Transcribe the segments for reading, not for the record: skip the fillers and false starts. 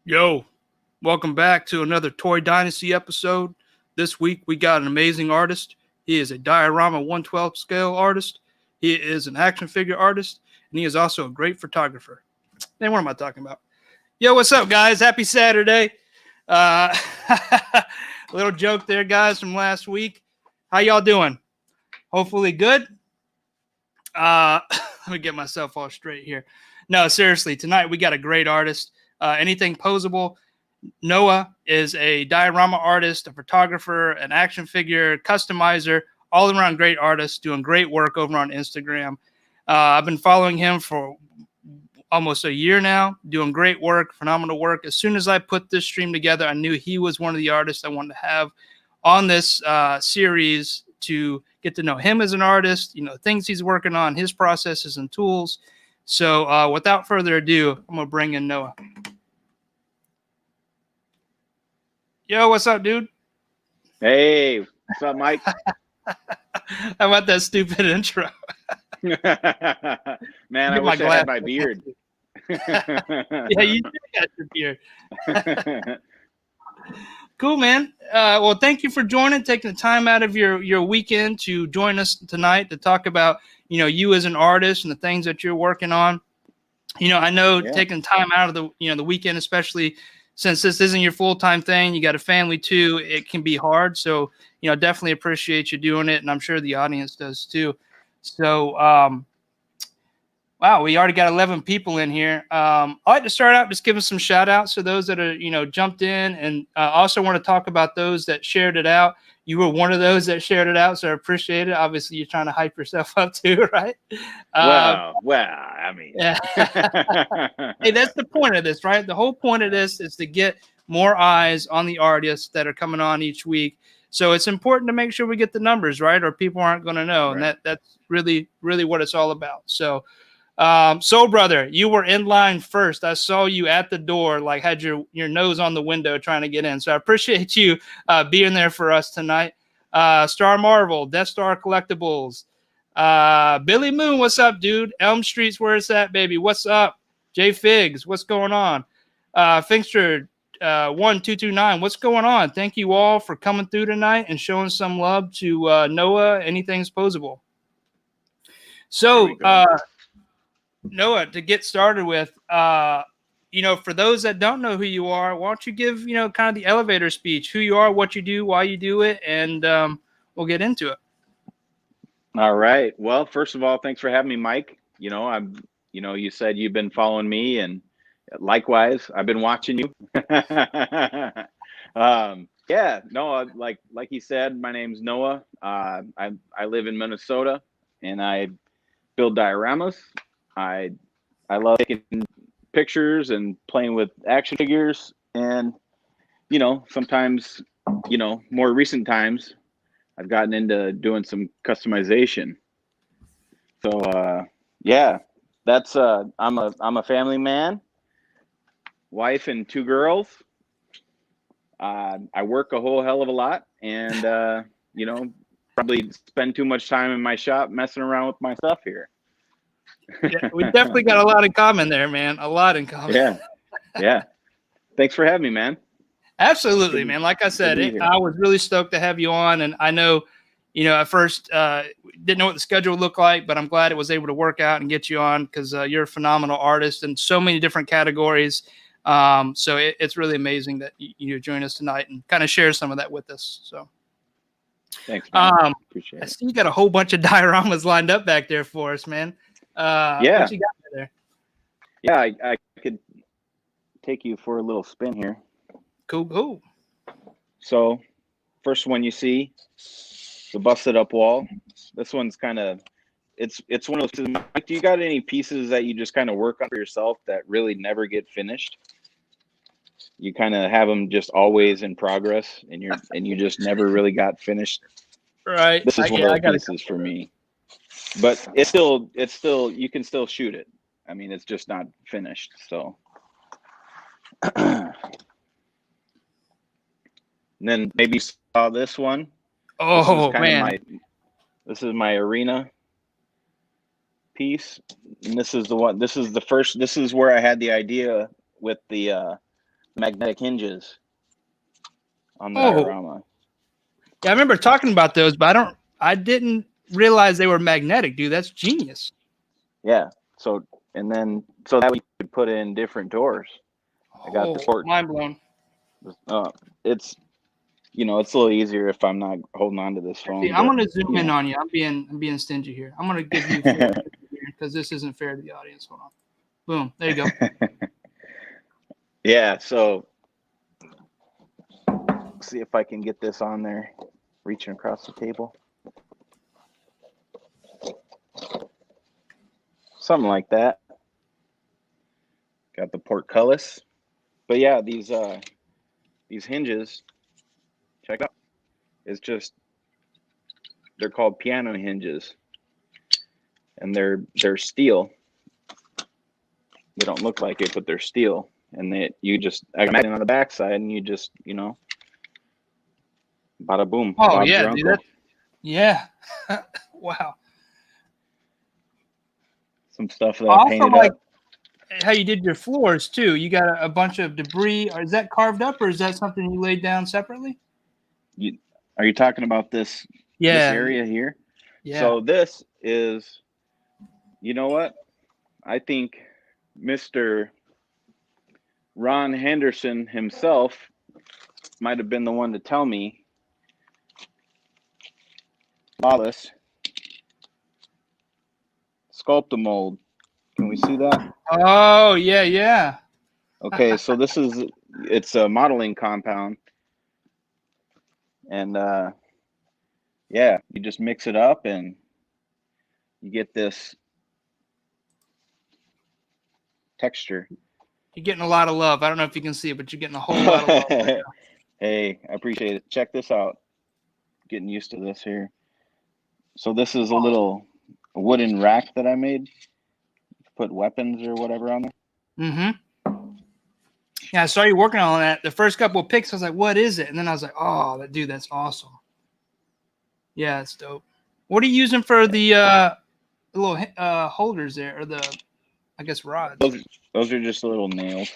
Yo, welcome back to another Toy Dynasty episode. This week we got an amazing artist. He is a Diorama 1/12 scale artist. He is an action figure artist, and he is also a great photographer. Man, what am I talking about? Yo, what's up, guys? Happy Saturday. A little joke there, guys, from last week. How y'all doing? Hopefully good. Let me get myself all straight here. No, seriously, tonight we got a great artist. AnythingPosable. Noah is a diorama artist, a photographer, an action figure customizer, all-around great artist, doing great work over on Instagram. I've been following him for almost a year now, doing great work, phenomenal work. As soon as I put this stream together, I knew he was one of the artists I wanted to have on this series to get to know him as an artist, you know, things he's working on, his processes and tools. So without further ado, I'm going to bring in Noah. Yo, what's up, dude? Hey, what's up, Mike? How about that stupid intro? Man, I wish I had my beard. Yeah, you did got your beard. Cool, man. Well, thank you for joining, taking the time out of your weekend to join us tonight to talk about, you know, you as an artist and the things that you're working on. You know, I know taking time out of the weekend, especially since this isn't your full-time thing, you got a family too, it can be hard. So, you know, definitely appreciate you doing it. And I'm sure the audience does too. So, wow, we already got 11 people in here. I'd like to start out just giving some shout outs to those that are, you know, jumped in, and also want to talk about those that shared it out. You were one of those that shared it out, so I appreciate it. Obviously, you're trying to hype yourself up too, right? Well, I mean. Yeah. Hey, that's the point of this, right? The whole point of this is to get more eyes on the artists that are coming on each week. So it's important to make sure we get the numbers, right? Or people aren't going to know. Right. And that's really, really what it's all about. So, Soul Brother, you were in line first. I saw you at the door, like had your nose on the window trying to get in. So I appreciate you being there for us tonight. Star Marvel, Death Star Collectibles, Billy Moon, what's up, dude? Elm Street's where it's at, baby. What's up? J Figs, what's going on? Finkster 1229, what's going on? Thank you all for coming through tonight and showing some love to Noah. Anything's So, Noah, to get started with, you know, for those that don't know who you are, why don't you give, you know, kind of the elevator speech, who you are, what you do, why you do it, and we'll get into it. All right. Well, first of all, thanks for having me, Mike. You know, you said you've been following me, and likewise, I've been watching you. Yeah, no, like you said, my name's Noah. I live in Minnesota, and I build dioramas. I love taking pictures and playing with action figures, and you know, sometimes, you know, more recent times, I've gotten into doing some customization. So yeah, that's I'm a family man, wife and 2 girls. I work a whole hell of a lot, and you know, probably spend too much time in my shop messing around with my stuff here. Yeah, we definitely got a lot in common there, man. A lot in common. Yeah. Thanks for having me, man. Absolutely, man. Like I said, I was really stoked to have you on, and I know, you know, at first didn't know what the schedule looked like, but I'm glad it was able to work out and get you on because you're a phenomenal artist in so many different categories. So it's really amazing that you join us tonight and kind of share some of that with us. So. Thanks, man. Appreciate it. I see you got a whole bunch of dioramas lined up back there for us, man. Yeah. What you got there? Yeah, I could take you for a little spin here. Cool. So first one you see, the busted up wall. This one's kind of, it's one of those, Mike, do you got any pieces that you just kind of work on for yourself that really never get finished? You kind of have them just always in progress, and you just never really got finished. Right. This is one of those pieces for me. But it's still you can still shoot it. I mean, it's just not finished. So and then maybe you saw this one. Oh man. This is my arena piece. And this is the one, this is where I had the idea with the magnetic hinges on the diorama. Yeah, I remember talking about those, but I didn't realize they were magnetic, dude. That's genius. Yeah. So that we could put in different doors. I got the port. Mind blown. It's it's a little easier if I'm not holding on to this phone. See, I'm gonna zoom in on you. I'm being stingy here. I'm gonna give you because this isn't fair to the audience. Hold on. Boom. There you go. Yeah. So let's see if I can get this on there. Reaching across the table. Something like that. Got the portcullis. But yeah, these hinges, check it out. It's just, they're called piano hinges. And they're steel. They don't look like it, but they're steel. And I imagine on the backside, and you just, bada boom. Oh yeah, dude, yeah. Wow. Some stuff that I painted up. How you did your floors too. You got a bunch of debris. Is that carved up, or is that something you laid down separately? Are you talking about this area here? Yeah. So this is, you know what? I think Mr. Ron Henderson himself might have been the one to tell me, Lawless, sculpt a mold. Can we see that? Oh yeah, yeah. Okay, so it's a modeling compound, and yeah, you just mix it up and you get this texture. You're getting a lot of love. I don't know if you can see it, but you're getting a whole lot of love right now. Hey, I appreciate it. Check this out. Getting used to this here. So this is a little wooden rack that I made. Put weapons or whatever on there. Mm-hmm. Yeah, I saw you working on that. The first couple of pics, I was like, what is it? And then I was like, oh, dude, that's awesome. Yeah, it's dope. What are you using for the little holders there, or the, I guess, rods? Those are just little nails.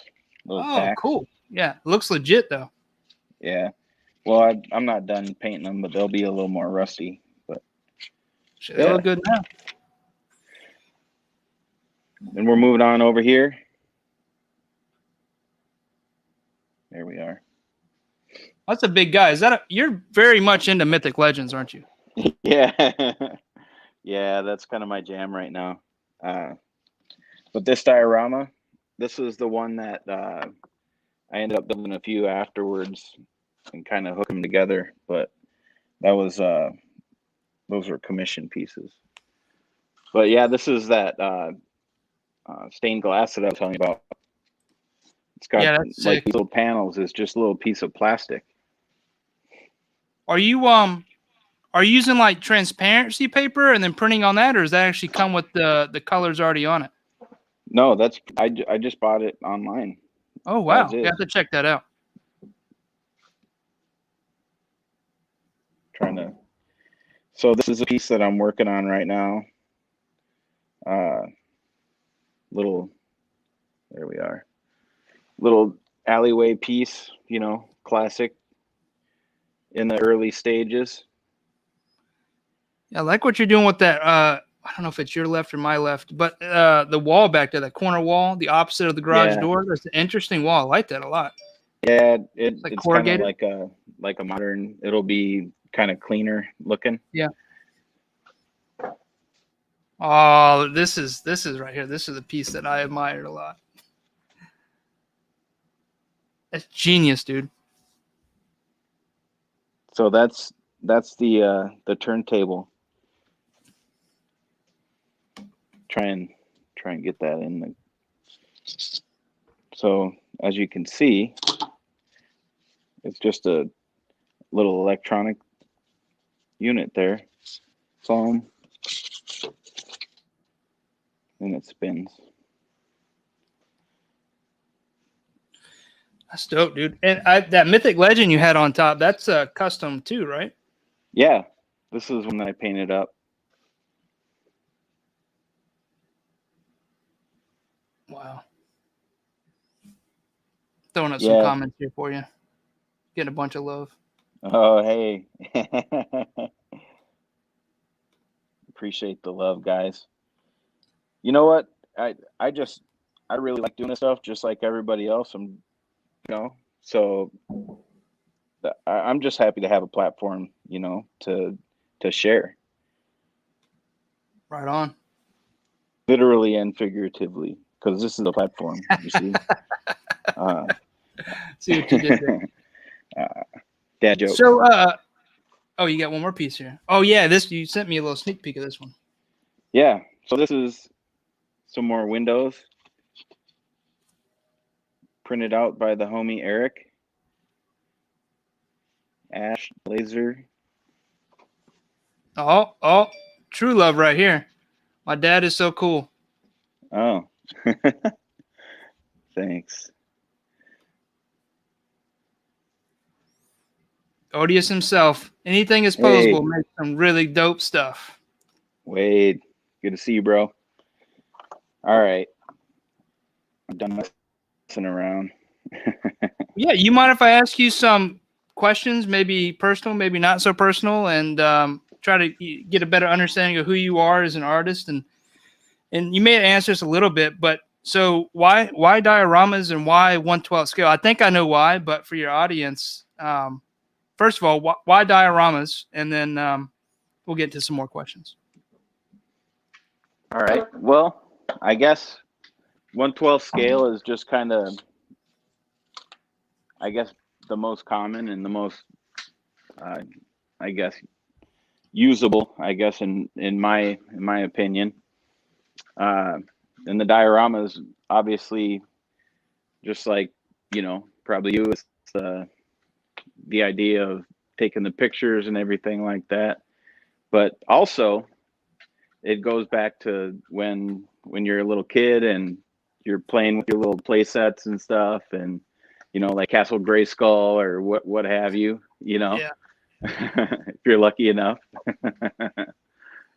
Little tacks. Cool. Yeah, it looks legit, though. Yeah. Well, I'm not done painting them, but they'll be a little more rusty. But they look good now. And we're moving on over here. There we are. That's a big guy. You're very much into Mythic Legends, aren't you? Yeah. Yeah, that's kind of my jam right now. But this diorama, this is the one that I ended up building a few afterwards and kind of hook them together. But that was those were commission pieces. But yeah, this is that stained glass that I was telling you about. It's got like these little panels. It's just a little piece of plastic. Are you using like transparency paper and then printing on that, or does that actually come with the colors already on it? No, I just bought it online. Oh wow, you have to check that out. So this is a piece that I'm working on right now. There we are. Little alleyway piece, classic in the early stages. Yeah, I like what you're doing with that. I don't know if it's your left or my left, but the wall back there, the corner wall, the opposite of the garage door. That's an interesting wall. I like that a lot. Yeah, it's kind of like a modern. It'll be kind of cleaner looking. Yeah. Oh, this is right here. This is a piece that I admired a lot. That's genius, dude. So that's the turntable. Try and get that in the. So as you can see, it's just a little electronic unit there, foam, and it spins. That's dope, dude. And that Mythic Legend you had on top, that's custom too, right? Yeah, this is one that I painted up. Wow. Throwing up some comments here for you. Getting a bunch of love. Oh, hey. Appreciate the love, guys. You know what? I really like doing this stuff just like everybody else. So I'm just happy to have a platform, to share. Right on. Literally and figuratively, because this is a platform, you see. See what you did there. Dad joke. So, oh, you got one more piece here. Oh yeah, you sent me a little sneak peek of this one. Yeah. So this is some more windows printed out by the homie Eric. Ash laser. Oh, true love right here. My dad is so cool. Oh, thanks. Odious himself. Anything is posable. Makes some really dope stuff. Wade, good to see you, bro. All right, I'm done messing around. Yeah, you mind if I ask you some questions, maybe personal, maybe not so personal, and try to get a better understanding of who you are as an artist? And you may answer this a little bit, but so why dioramas and why 1/12 scale? I think I know why, but for your audience, first of all, why dioramas, and then we'll get to some more questions. All right. Well, I guess 1/12 scale is just kind of, I guess, the most common and the most, I guess, usable, I guess, in my opinion. And the dioramas, obviously, just like, probably you, it's the idea of taking the pictures and everything like that. But also, it goes back to when you're a little kid and you're playing with your little play sets and stuff, and like Castle Grayskull or what have you, Yeah. if you're lucky enough.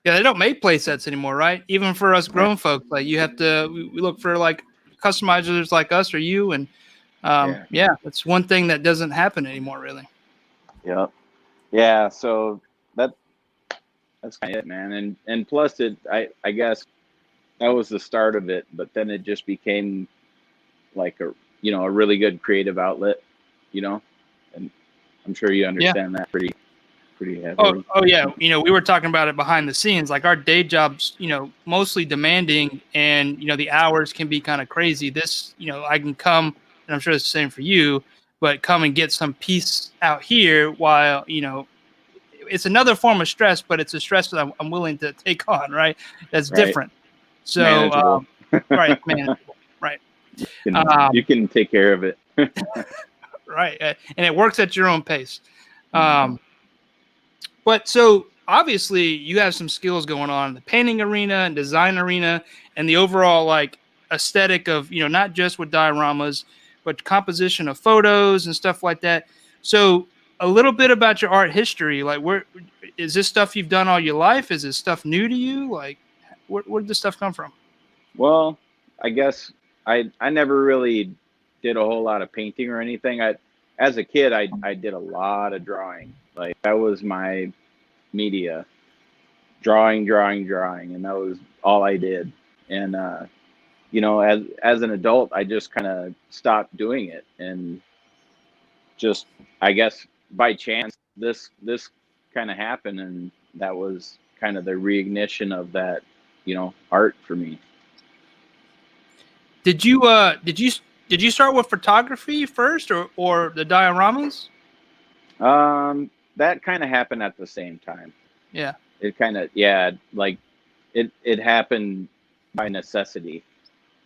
Yeah, they don't make play sets anymore, right? Even for us grown folks, like you have to, we look for like customizers like us or you, and yeah, that's one thing that doesn't happen anymore, really. Yep. Yeah. So that's kind of it, man. And plus, I guess that was the start of it, but then it just became like a really good creative outlet, and I'm sure you understand that pretty heavily. Oh yeah, we were talking about it behind the scenes. Like our day jobs, mostly demanding, and the hours can be kind of crazy. This, I can come, and I'm sure it's the same for you, but come and get some peace out here while it's another form of stress, but it's a stress that I'm willing to take on, right? That's different. So manageable. Right, manageable, right. You can take care of it. Right, and it works at your own pace. But so obviously you have some skills going on in the painting arena and design arena and the overall like aesthetic of, not just with dioramas, but composition of photos and stuff like that. So a little bit about your art history. Like, where is this stuff you've done all your life? Is this stuff new to you? Like, where did this stuff come from? Well, I guess I never really did a whole lot of painting or anything. As a kid, I did a lot of drawing. Like that was my media, drawing, and that was all I did. And as an adult, I just kind of stopped doing it, and just I guess by chance this kind of happened, and that was kind of the reignition of that art for me. Did you start with photography first or the dioramas? that kind of happened at the same time. Yeah. It kind of, like it happened by necessity.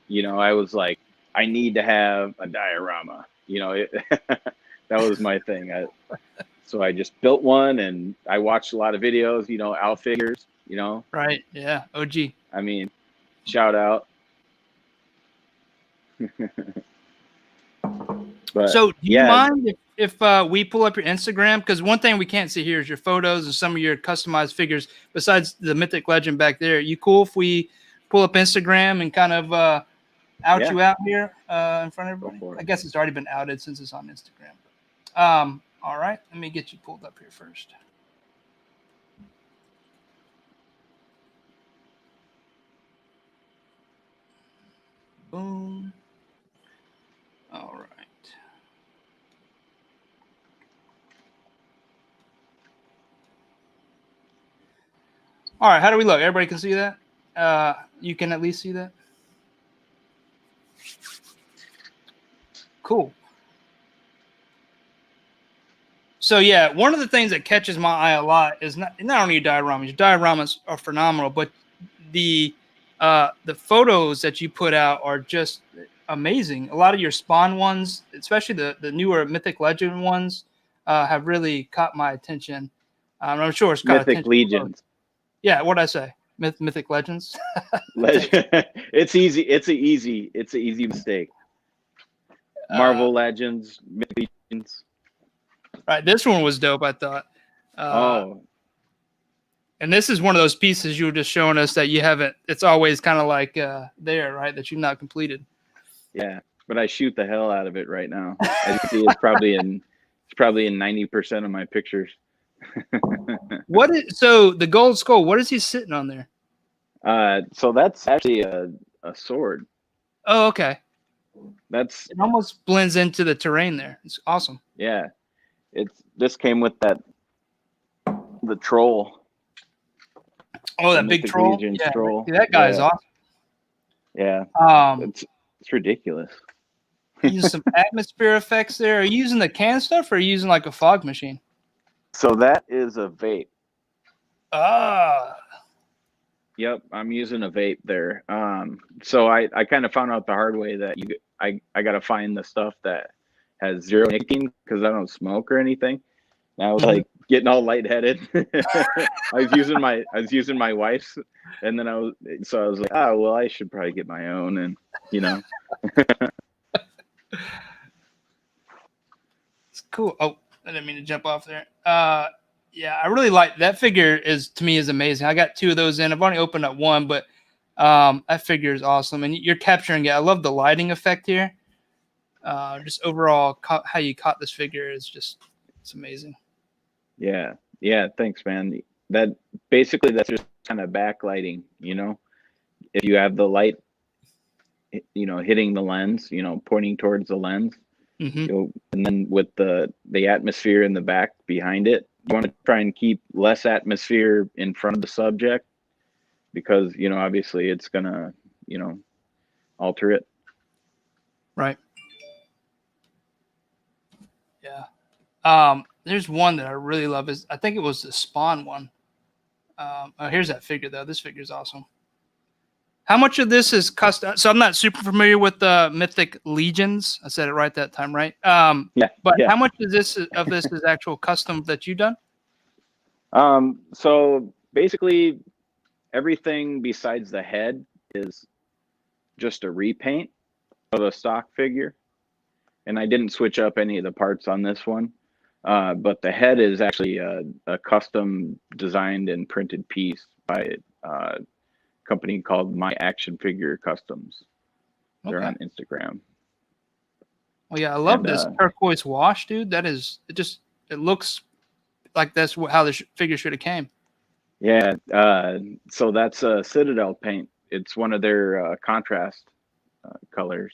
You know, I was like, I need to have a diorama. You know, that was my thing. So I just built one, and I watched a lot of videos. You know, Outfigures. You know. Right. Yeah. OG. I mean, shout out. But So, do you yeah, mind if we pull up your Instagram? Because one thing we can't see here is your photos and some of your customized figures. Besides the Mythic Legend back there, you cool if we pull up Instagram and kind of out you out here in front of everybody? I guess it's already been outed since it's on Instagram. All right, let me get you pulled up here first. Boom. All right. All right, how do we look? Everybody can see that? You can at least see that? Cool. So yeah, one of the things that catches my eye a lot is not only your dioramas. Your dioramas are phenomenal, but the photos that you put out are just amazing. A lot of your Spawn ones, especially the newer Mythic Legend ones, have really caught my attention. I'm sure it's got Mythic Legions. Yeah, what'd I say? Mythic Legends. Legend. It's easy. It's an easy mistake. Marvel Legends, Mythic Legions. Right, this one was dope, I thought. And this is one of those pieces you were just showing us that you haven't. It's always kind of like there, right? That you've not completed. Yeah, but I shoot the hell out of it right now. As you can see, it's probably in 90% of my pictures. So the gold skull? What is he sitting on there? So that's actually a sword. Oh, okay. It almost blends into the terrain there. It's awesome. Yeah, this came with the troll. Oh, that big troll. Yeah, troll. That guy is awesome. Yeah. It's ridiculous. You use some atmosphere effects there. Are you using the can stuff, or are you using like a fog machine? So that is a vape. Yep, I'm using a vape there. So I kind of found out the hard way that I got to find the stuff that has zero nicotine, because I don't smoke or anything. And I was like getting all lightheaded. I was using my wife's, and then I was like, oh well, I should probably get my own, and you know. It's cool. Oh, I didn't mean to jump off there. Yeah, I really like that figure. To me is amazing. I got 2 of those in. I've only opened up 1, but that figure is awesome, and you're capturing it. I love the lighting effect here. Just overall, how you caught this figure is it's amazing. Yeah. Thanks, man. That's just kind of backlighting. You know, if you have the light, you know, hitting the lens, you know, pointing towards the lens, and then with the atmosphere in the back behind it, you want to try and keep less atmosphere in front of the subject, because, you know, obviously it's gonna, you know, alter it. Right. Yeah. There's one that I really love. I think it was the Spawn one. Here's that figure though. This figure is awesome. How much of this is custom? So I'm not super familiar with the Mythic Legions. I said it right that time, right? But how much of this is actual custom that you've done? So basically, everything besides the head is just a repaint of a stock figure, and I didn't switch up any of the parts on this one. But the head is actually a custom designed and printed piece by a company called My Action Figure Customs. They're on Instagram. Well, yeah, I love this turquoise wash, dude. It looks like that's how the figure should have came. Yeah. So that's a Citadel paint. It's one of their contrast colors.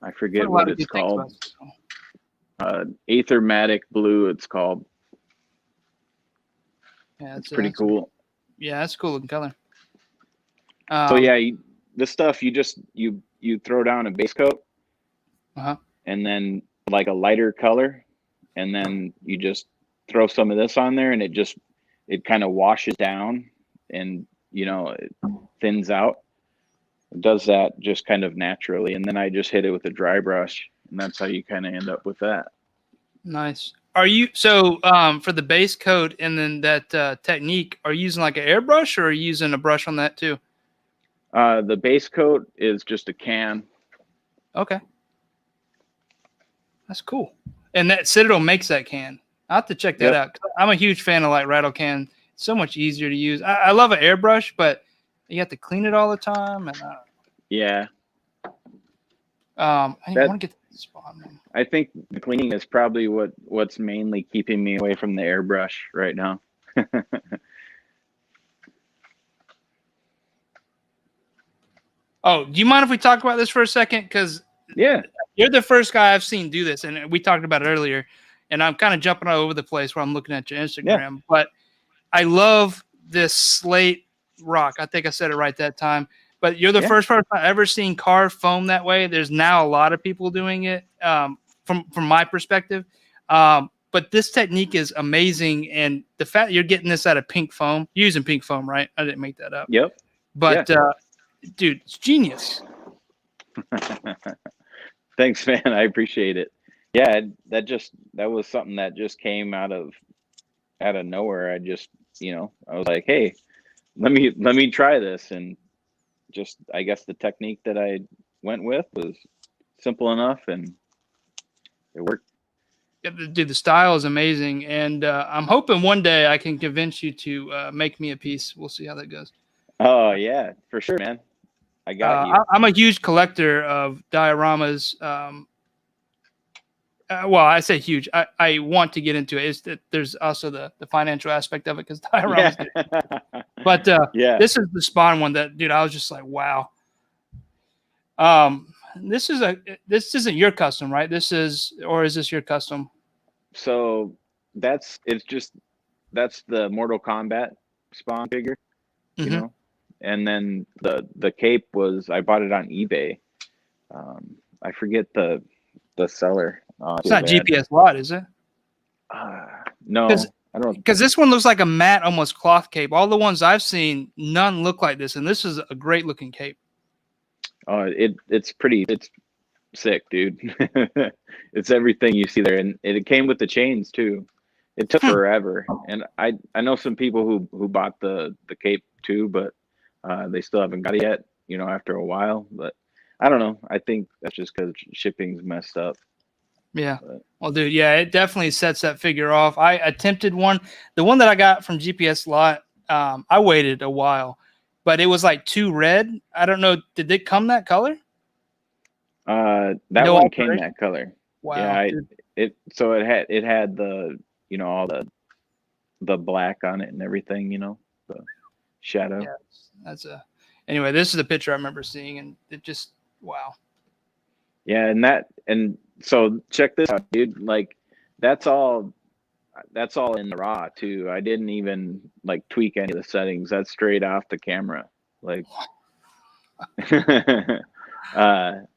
I forget what it's called. Aethermatic blue, it's called. Yeah, it's pretty cool. Yeah, that's a cool looking color. So yeah, this stuff you throw down a base coat, and then like a lighter color, and then you just throw some of this on there, and it kind of washes down, and it thins out. It does that just kind of naturally, and then I just hit it with a dry brush, and that's how you kind of end up with that. Nice. Are you for the base coat and then that technique? Are you using like an airbrush, or are you using a brush on that too? The base coat is just a can. Okay, that's cool. And that Citadel makes that can. I will have to check that out. I'm a huge fan of like rattle can. It's so much easier to use. I love an airbrush, but you have to clean it all the time. And yeah. I want to get the spot one. I think the cleaning is probably what's mainly keeping me away from the airbrush right now. Oh, do you mind if we talk about this for a second? Because yeah, you're the first guy I've seen do this, and we talked about it earlier. And I'm kind of jumping all over the place where I'm looking at your Instagram, but I love this slate rock. I think I said it right that time. But you're the first person I've ever seen carve foam that way. There's now a lot of people doing it from my perspective. But this technique is amazing, and the fact you're getting this out of pink foam, you're using pink foam, right? I didn't make that up. Yep. But dude, it's genius. Thanks, man. I appreciate it. Yeah, that was something that just came out of nowhere. I just, I was like, hey, let me try this, and just, I guess the technique that I went with was simple enough, and it worked. Yeah, dude, the style is amazing, and I'm hoping one day I can convince you to make me a piece. We'll see how that goes. Oh yeah, for sure, man. I got you. I'm a huge collector of dioramas. Well, I say huge. I want to get into it. It's that there's also the financial aspect of it, because dioramas. Yeah. But this is the Spawn one that, dude, I was just like, wow. This isn't your custom, right? Is this your custom? So that's the Mortal Kombat Spawn figure, you know. And then the cape I bought it on eBay. I forget the seller. It's not GPS lot, is it? No, I don't. Because this one looks like a matte, almost cloth cape. All the ones I've seen, none look like this, and this is a great looking cape. Oh, it's sick, dude. It's everything you see there, and it came with the chains too. It took forever, and I know some people who bought the cape too, but they still haven't got it yet. After a while, but I don't know. I think that's just because shipping's messed up. Yeah. Well, dude, yeah, it definitely sets that figure off. I attempted one. The one that I got from GPS lot, I waited a while, but it was like too red. I don't know. Did it come that color? That one came that color. Wow. Yeah, it had the all the black on it and everything, the shadow. Yeah, anyway, this is the picture I remember seeing, and it just, wow. Yeah, and so check this out, dude. Like that's all in the raw too. I didn't even like tweak any of the settings. That's straight off the camera. Like all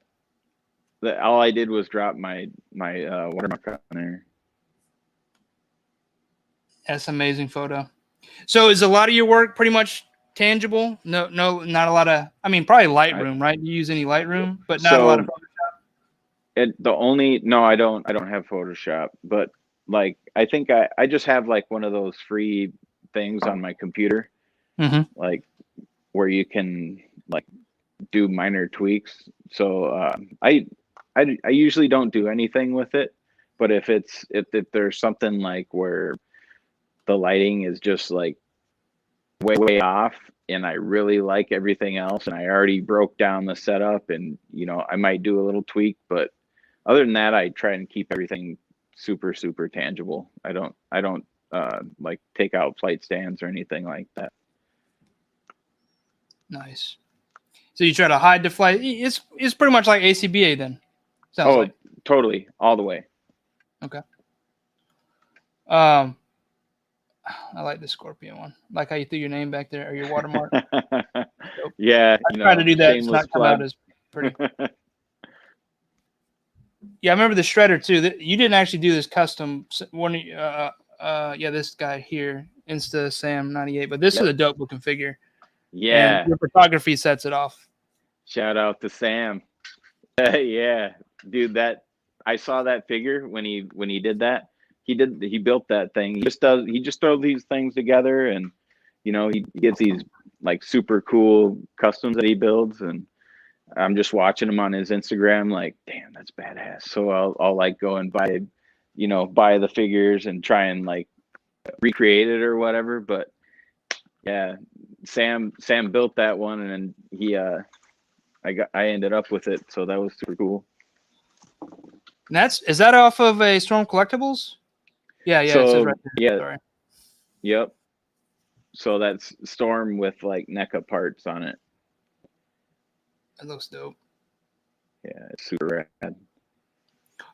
I did was drop my watermark on there. That's an amazing photo. So is a lot of your work pretty much tangible? No, not a lot of. I mean, probably Lightroom, right? Do you use any Lightroom, but not a lot of Photoshop? No, I don't have Photoshop, but like I think I just have like one of those free things on my computer, like where you can like do minor tweaks. So I usually don't do anything with it, but if there's something like where the lighting is just like way off, and I really like everything else, and I already broke down the setup, and I might do a little tweak, but other than that, I try and keep everything super, super tangible. I don't like take out flight stands or anything like that. Nice. So you try to hide the flight. It's pretty much like ACBA then. Sounds like. Totally, all the way. Okay. I like the scorpion one. Like how you threw your name back there, or your watermark. Yeah, I try to do that. It's not come out as pretty. Yeah, I remember the shredder too. You didn't actually do this custom one. Yeah, this guy here, Insta Sam 98. But this Yep. is a dope looking figure. Yeah. And your photography sets it off. Shout out to Sam. Yeah, dude, that I saw that figure when he did that. He built that thing. He just throws these things together, and he gets these like super cool customs that he builds, and I'm just watching him on his Instagram like, damn, that's badass. So I'll like go and buy the figures and try and like recreate it or whatever. But yeah, Sam built that one, and I ended up with it, so that was super cool. And is that off of a Storm Collectibles? Yeah, So, it says right there. yeah, Sorry. Yep. So that's Storm with like NECA parts on it. It looks dope. Yeah, it's super rad.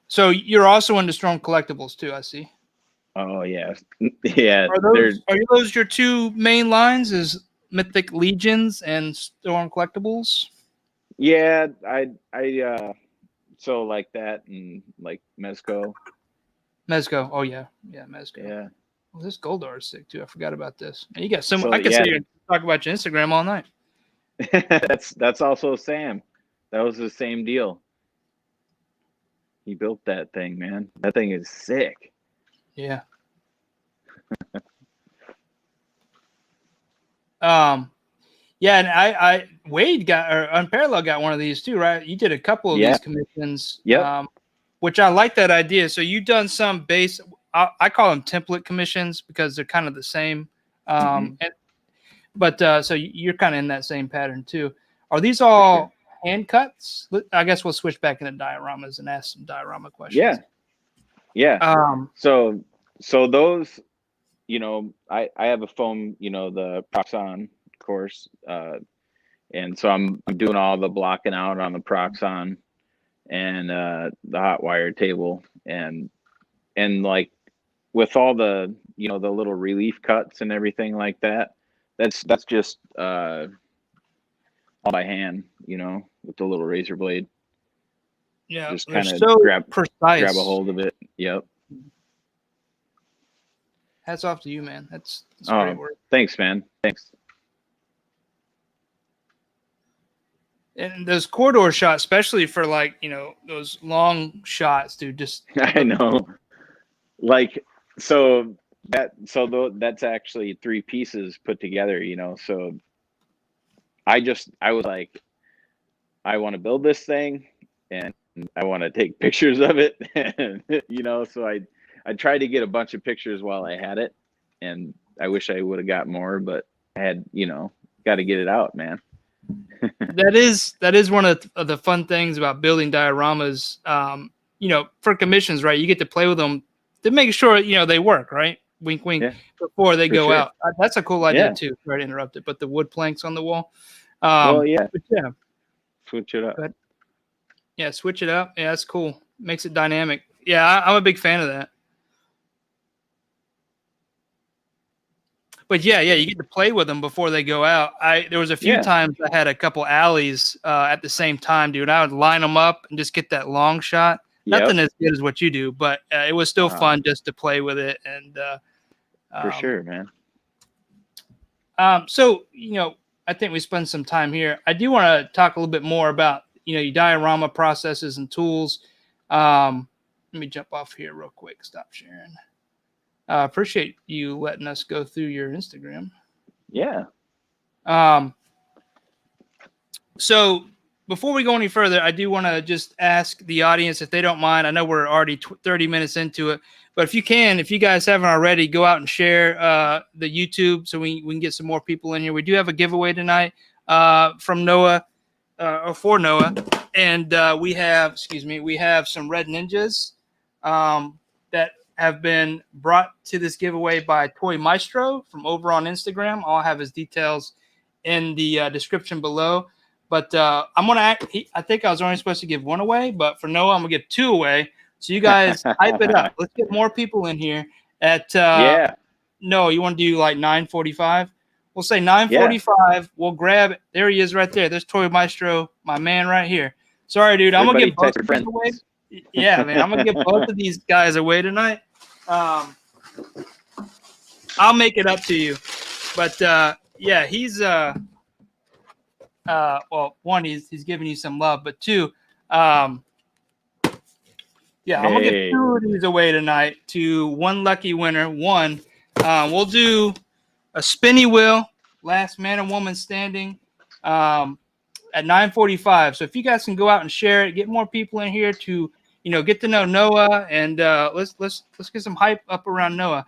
So you're also into Storm Collectibles too, I see. Oh yeah, yeah. Are those your two main lines? Is Mythic Legions and Storm Collectibles? Yeah, I so like that and like Mezco. Mezco. Oh yeah, Mezco. Yeah. Well, this Goldar is sick too. I forgot about this. And you got some. I could sit here and talk about your Instagram all night. That's also Sam. That was the same deal. He built that thing, man. That thing is sick. Yeah. Yeah, and Wade Unparalleled got one of these too, right? You did a couple of these commissions. Yep. Which I like that idea. So you've done some base. I call them template commissions because they're kind of the same. So you're kind of in that same pattern too. Are these all hand cuts? I guess we'll switch back into dioramas and ask some diorama questions. Yeah. So those, I have a foam, the Proxon course, and so I'm doing all the blocking out on the Proxon and the hot wire table, and like with all the the little relief cuts and everything like that. That's just all by hand, with the little razor blade. Yeah, just kind of so grab precise. Grab a hold of it. Yep. Hats off to you, man. That's great work. Thanks, man. Thanks. And those corridor shots, especially for like those long shots, dude. Just I know. Like that's actually 3 pieces put together. So I was like, I want to build this thing, and I want to take pictures of it, and so I tried to get a bunch of pictures while I had it, and I wish I would have got more, but I had, got to get it out, man. That is one of the fun things about building dioramas. For commissions, right? You get to play with them to make sure they work, right? Wink, wink. Yeah, before they go sure. out. That's a cool idea too. Sorry to interrupt it, but the wood planks on the wall. Yeah. Switch it up. Yeah, switch it up. Yeah, that's cool. Makes it dynamic. Yeah, I'm a big fan of that. But yeah, you get to play with them before they go out. There was a few times I had a couple alleys at the same time, dude. I would line them up and just get that long shot. Nothing as good as what you do, but it was still fun just to play with it. And for sure, man. So I think we spend some time here. I do want to talk a little bit more about your diorama processes and tools. Let me jump off here real quick. Stop sharing. Appreciate you letting us go through your Instagram. Yeah. So before we go any further, I do want to just ask the audience if they don't mind. I know we're already 30 minutes into it, but if you guys haven't already, go out and share the YouTube so we can get some more people in here. We do have a giveaway tonight from Noah, or for Noah, and we have some red ninjas that have been brought to this giveaway by Toy Maestro from over on Instagram. I'll have his details in the description below. But I think I was only supposed to give 1 away, but for Noah, I'm gonna give 2 away. So you guys hype it up. Let's get more people in here. No, you want to do like 9:45? We'll say 9:45. We'll grab it. There he is right there. There's Toy Maestro, my man right here. Sorry, dude. I'm gonna give both of these away. Yeah, man. I'm gonna give both of these guys away tonight. I'll make it up to you. But yeah, he's well, one, he's giving you some love, but two, yeah, I'm gonna give Hey. 2 of these away tonight to one lucky winner. One, we'll do a spinny wheel, last man and woman standing, at 9:45. So if you guys can go out and share it, get more people in here to, get to know Noah, and let's get some hype up around Noah.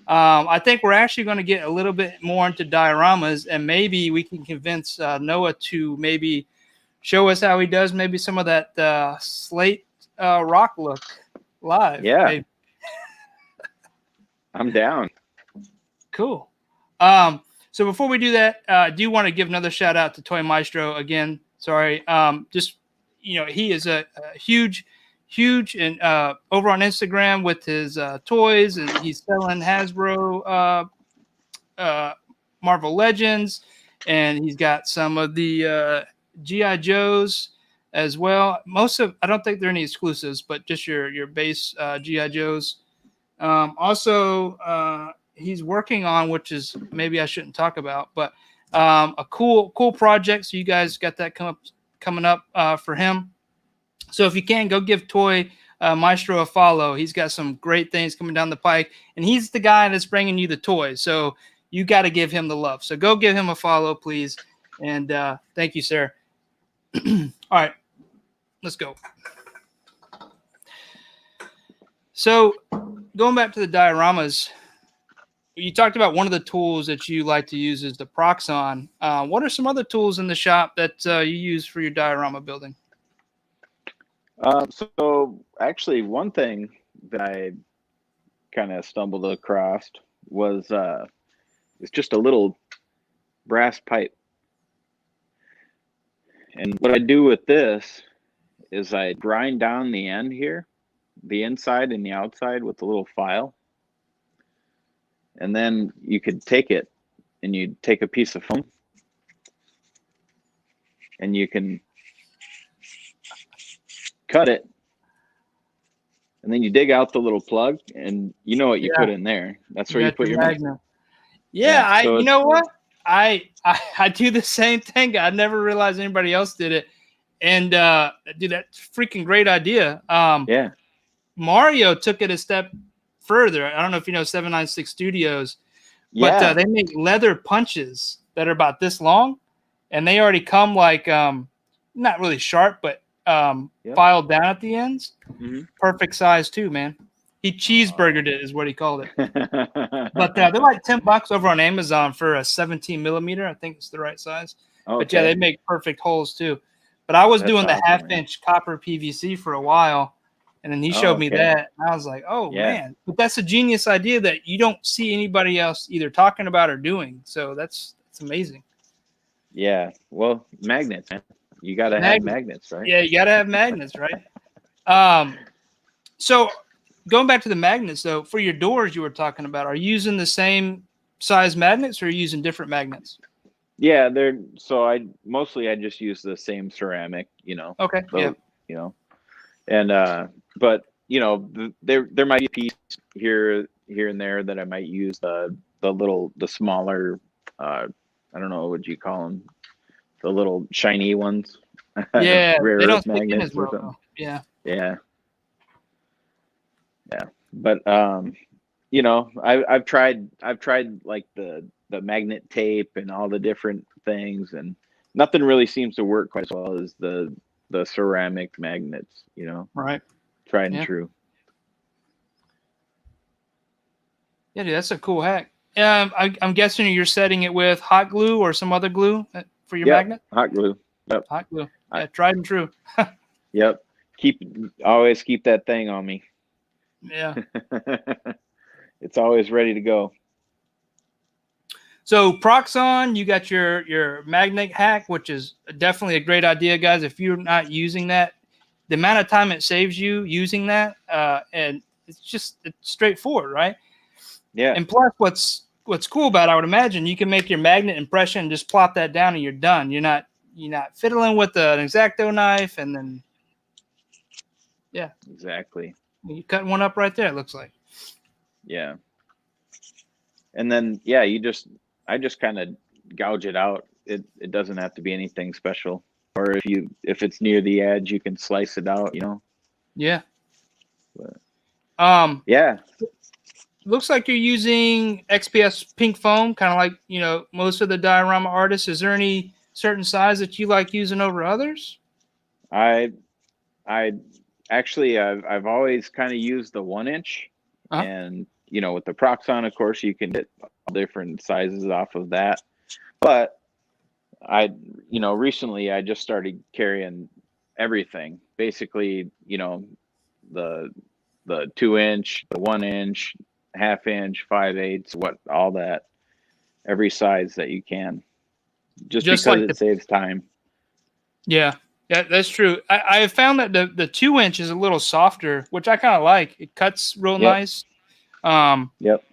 I think we're actually going to get a little bit more into dioramas, and maybe we can convince Noah to maybe show us how he does maybe some of that slate rock look live. Yeah. Maybe. I'm down. Cool. So before we do that, I do want to give another shout out to Toy Maestro again. Sorry. Just, he is a huge, and over on Instagram with his toys, and he's selling Hasbro Marvel Legends, and he's got some of the G.I. Joes as well. I don't think there are any exclusives, but just your base G.I. Joes. Also, he's working on, which is maybe I shouldn't talk about, but a cool project. So you guys got that coming up for him. So if you can, go give Toy Maestro a follow. He's got some great things coming down the pike, and he's the guy that's bringing you the toys. So you got to give him the love. So go give him a follow, please. And thank you, sir. All right, let's go. So going back to the dioramas, you talked about one of the tools that you like to use is the Proxon. What are some other tools in the shop that you use for your diorama building? So actually, one thing that I kind of stumbled across was it's just a little brass pipe. And what I do with this is I grind down the end here, the inside and the outside with a little file. And then you could take it and you take a piece of foam and you can cut it. And then you dig out the little plug and you know what you put in there. That's where you put your magnet. Yeah, so you know what? I do the same thing. I never realized anybody else did it. And dude, that's freaking great idea. Yeah. Mario took it a step further. I don't know if you know 796 Studios, but they make leather punches that are about this long, and they already come like not really sharp, but filed down at the ends. Mm-hmm. Perfect size too, man. He cheeseburgered it, is what he called it. But they're like $10 over on Amazon for a 17 millimeter. I think it's the right size. Okay. But yeah, they make perfect holes too. But I was doing the half-inch copper PVC for a while, and then he showed me that. And I was like, oh, man. But that's a genius idea that you don't see anybody else either talking about or doing. So that's amazing. Yeah. Well, magnets, man. You got to have magnets, right? Yeah, you got to have magnets, right? So going back to the magnets, though, for your doors you were talking about, are you using the same size magnets or are you using different magnets? Yeah, I just use the same ceramic, Okay. And but there might be a piece here and there that I might use the smaller I don't know, what you call them, the little shiny ones. Yeah, rare they don't earth magnets as well. Yeah. But I've tried like the magnet tape and all the different things, and nothing really seems to work quite as well as the ceramic magnets, Right. Tried and true. Yeah, dude, that's a cool hack. I'm guessing you're setting it with hot glue or some other glue for your magnet? Hot glue. Yep. Hot glue. Yeah, tried and true. Yep. Always keep that thing on me. Yeah. It's always ready to go. So Proxon, you got your magnet hack, which is definitely a great idea, guys. If you're not using that, the amount of time it saves you using that, and it's straightforward, right? Yeah. And plus, what's cool about it, I would imagine, you can make your magnet impression and just plop that down and you're done. You're not fiddling with an X-Acto knife and then, yeah. Exactly. You cut one up right there, it looks like. Yeah. And then I just kind of gouge it out. It doesn't have to be anything special. Or if it's near the edge, you can slice it out, Yeah. But, yeah. Looks like you're using XPS pink foam, kind of like, most of the diorama artists. Is there any certain size that you like using over others? I actually I've always kind of used the 1-inch, and with the Proxon, of course, you can get different sizes off of that. But recently I just started carrying everything, basically, the 2-inch, the 1-inch, 1/2-inch, 5/8, all that, every size that you can, just because like it saves time. Yeah, that's true. I have found that the 2-inch is a little softer, which I kind of like. It cuts real nice. Yep.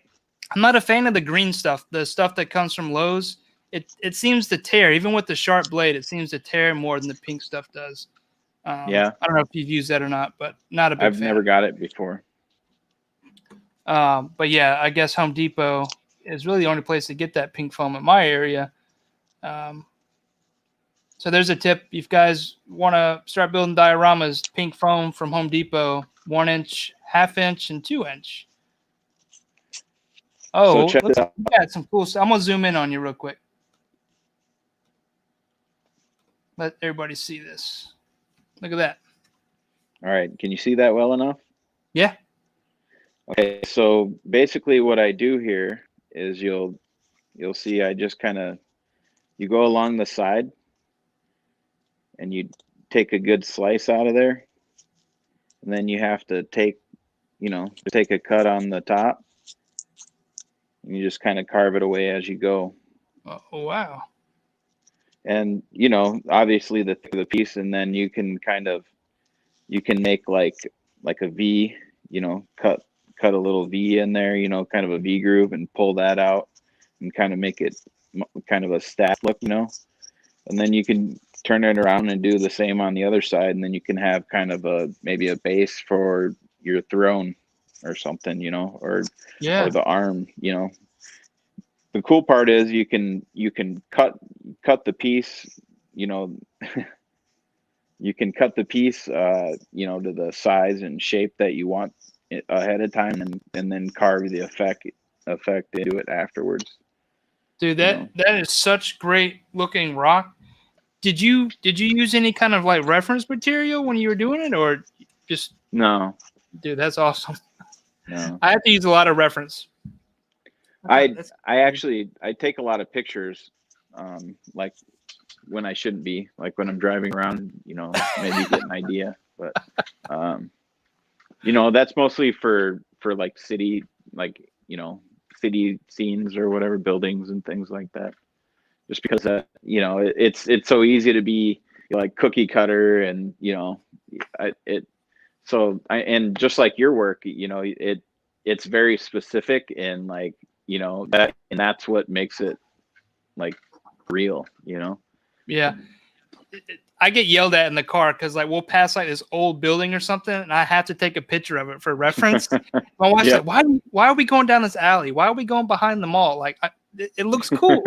I'm not a fan of the green stuff, the stuff that comes from Lowe's. It seems to tear, even with the sharp blade. It seems to tear more than the pink stuff does. Yeah. I don't know if you've used that or not, but not a big fan. I've never got it before. But yeah, I guess Home Depot is really the only place to get that pink foam in my area. So there's a tip. If you guys want to start building dioramas, pink foam from Home Depot, 1-inch, 1/2-inch, and 2-inch. Oh, so check this out. Yeah, some cool stuff. I'm going to zoom in on you real quick. Let everybody see this. Look at that. All right. Can you see that well enough? Yeah. Okay. So basically what I do here is you'll see I just you go along the side and you take a good slice out of there. And then you have to take a cut on the top. And you just kind of carve it away as you go. Oh, wow. And, obviously the piece, and then you can make like a V, cut a little V in there, kind of a V groove, and pull that out and kind of make it kind of a stack look, and then you can turn it around and do the same on the other side. And then you can have kind of maybe a base for your throne or something, or the arm, The cool part is you can cut the piece, you can cut the piece, to the size and shape that you want ahead of time, and then carve the effect into it afterwards. Dude, that is such great looking rock. Did you use any kind of like reference material when you were doing it, or just no? Dude, that's awesome. No, I have to use a lot of reference. I take a lot of pictures, like when I shouldn't be, like when I'm driving around, maybe get an idea, but that's mostly for like city, city scenes or whatever, buildings and things like that. Just because it's so easy to be like cookie cutter, and and just like your work, it's very specific, and like that's what makes it like real, Yeah. I get yelled at in the car because like we'll pass like this old building or something, and I have to take a picture of it for reference. My wife's like, "Why are we going down this alley? Why are we going behind the mall? Like, it looks cool."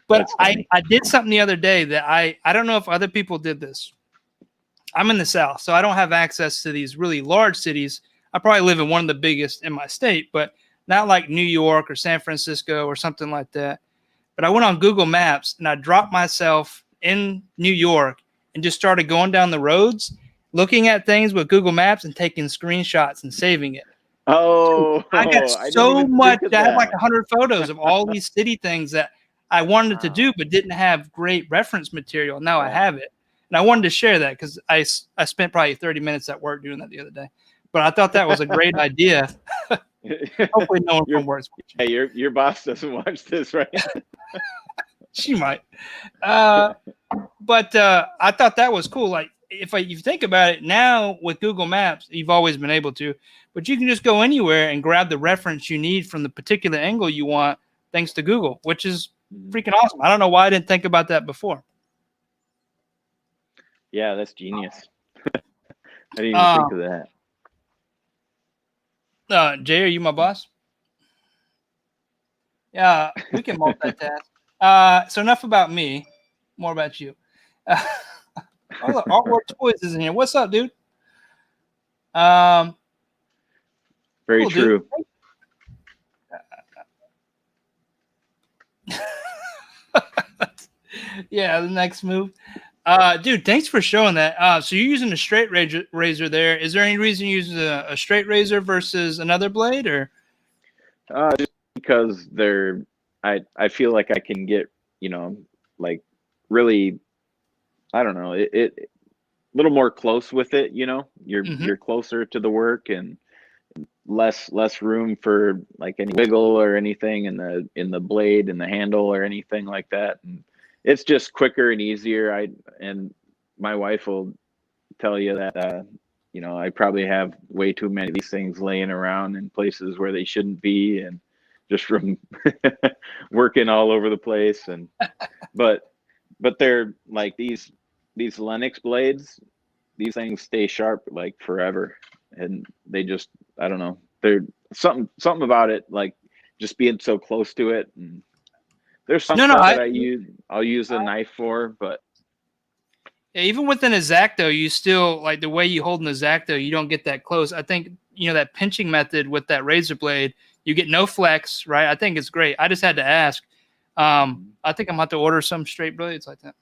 But I did something the other day that I don't know if other people did this. I'm in the South, so I don't have access to these really large cities. I probably live in one of the biggest in my state, but not like New York or San Francisco or something like that. But I went on Google Maps and I dropped myself in New York and just started going down the roads, looking at things with Google Maps and taking screenshots and saving it. Oh, dude, I got so much. I have like 100 photos of all these city things that I wanted to do, but didn't have great reference material. Now I have it. And I wanted to share that because I spent probably 30 minutes at work doing that the other day. But I thought that was a great idea. Hopefully no one from work's watching. Hey, your boss doesn't watch this, right? She might. But I thought that was cool. Like if you think about it now with Google Maps, you've always been able to, but you can just go anywhere and grab the reference you need from the particular angle you want thanks to Google, which is freaking awesome. I don't know why I didn't think about that before. Yeah, that's genius. I didn't even think of that. Jay, are you my boss? Yeah, we can multitask. So enough about me. More about you. Oh, look, Artwork Toys is in here. What's up, dude? Very Cool, dude. true. Yeah, the next move. Dude, thanks for showing that. So you're using a straight razor there. Is there any reason you use a straight razor versus another blade, or? Just because I feel like I can get, like really, I don't know, it a little more close with it. You're closer to the work and less room for like any wiggle or anything in the blade and the handle or anything like that. And it's just quicker and easier. And my wife will tell you that I probably have way too many of these things laying around in places where they shouldn't be, and just from working all over the place. And but they're like these Lennox blades. These things stay sharp like forever, and they just, I don't know. They're something about it, like just being so close to it. And there's some No, no. stuff that I'll use a knife for, but Yeah, even within a Zacto, you still like the way you hold in the Zacto, you don't get that close. I think that pinching method with that razor blade, you get no flex, right? I think it's great. I just had to ask. I think I'm about to order some straight blades like that.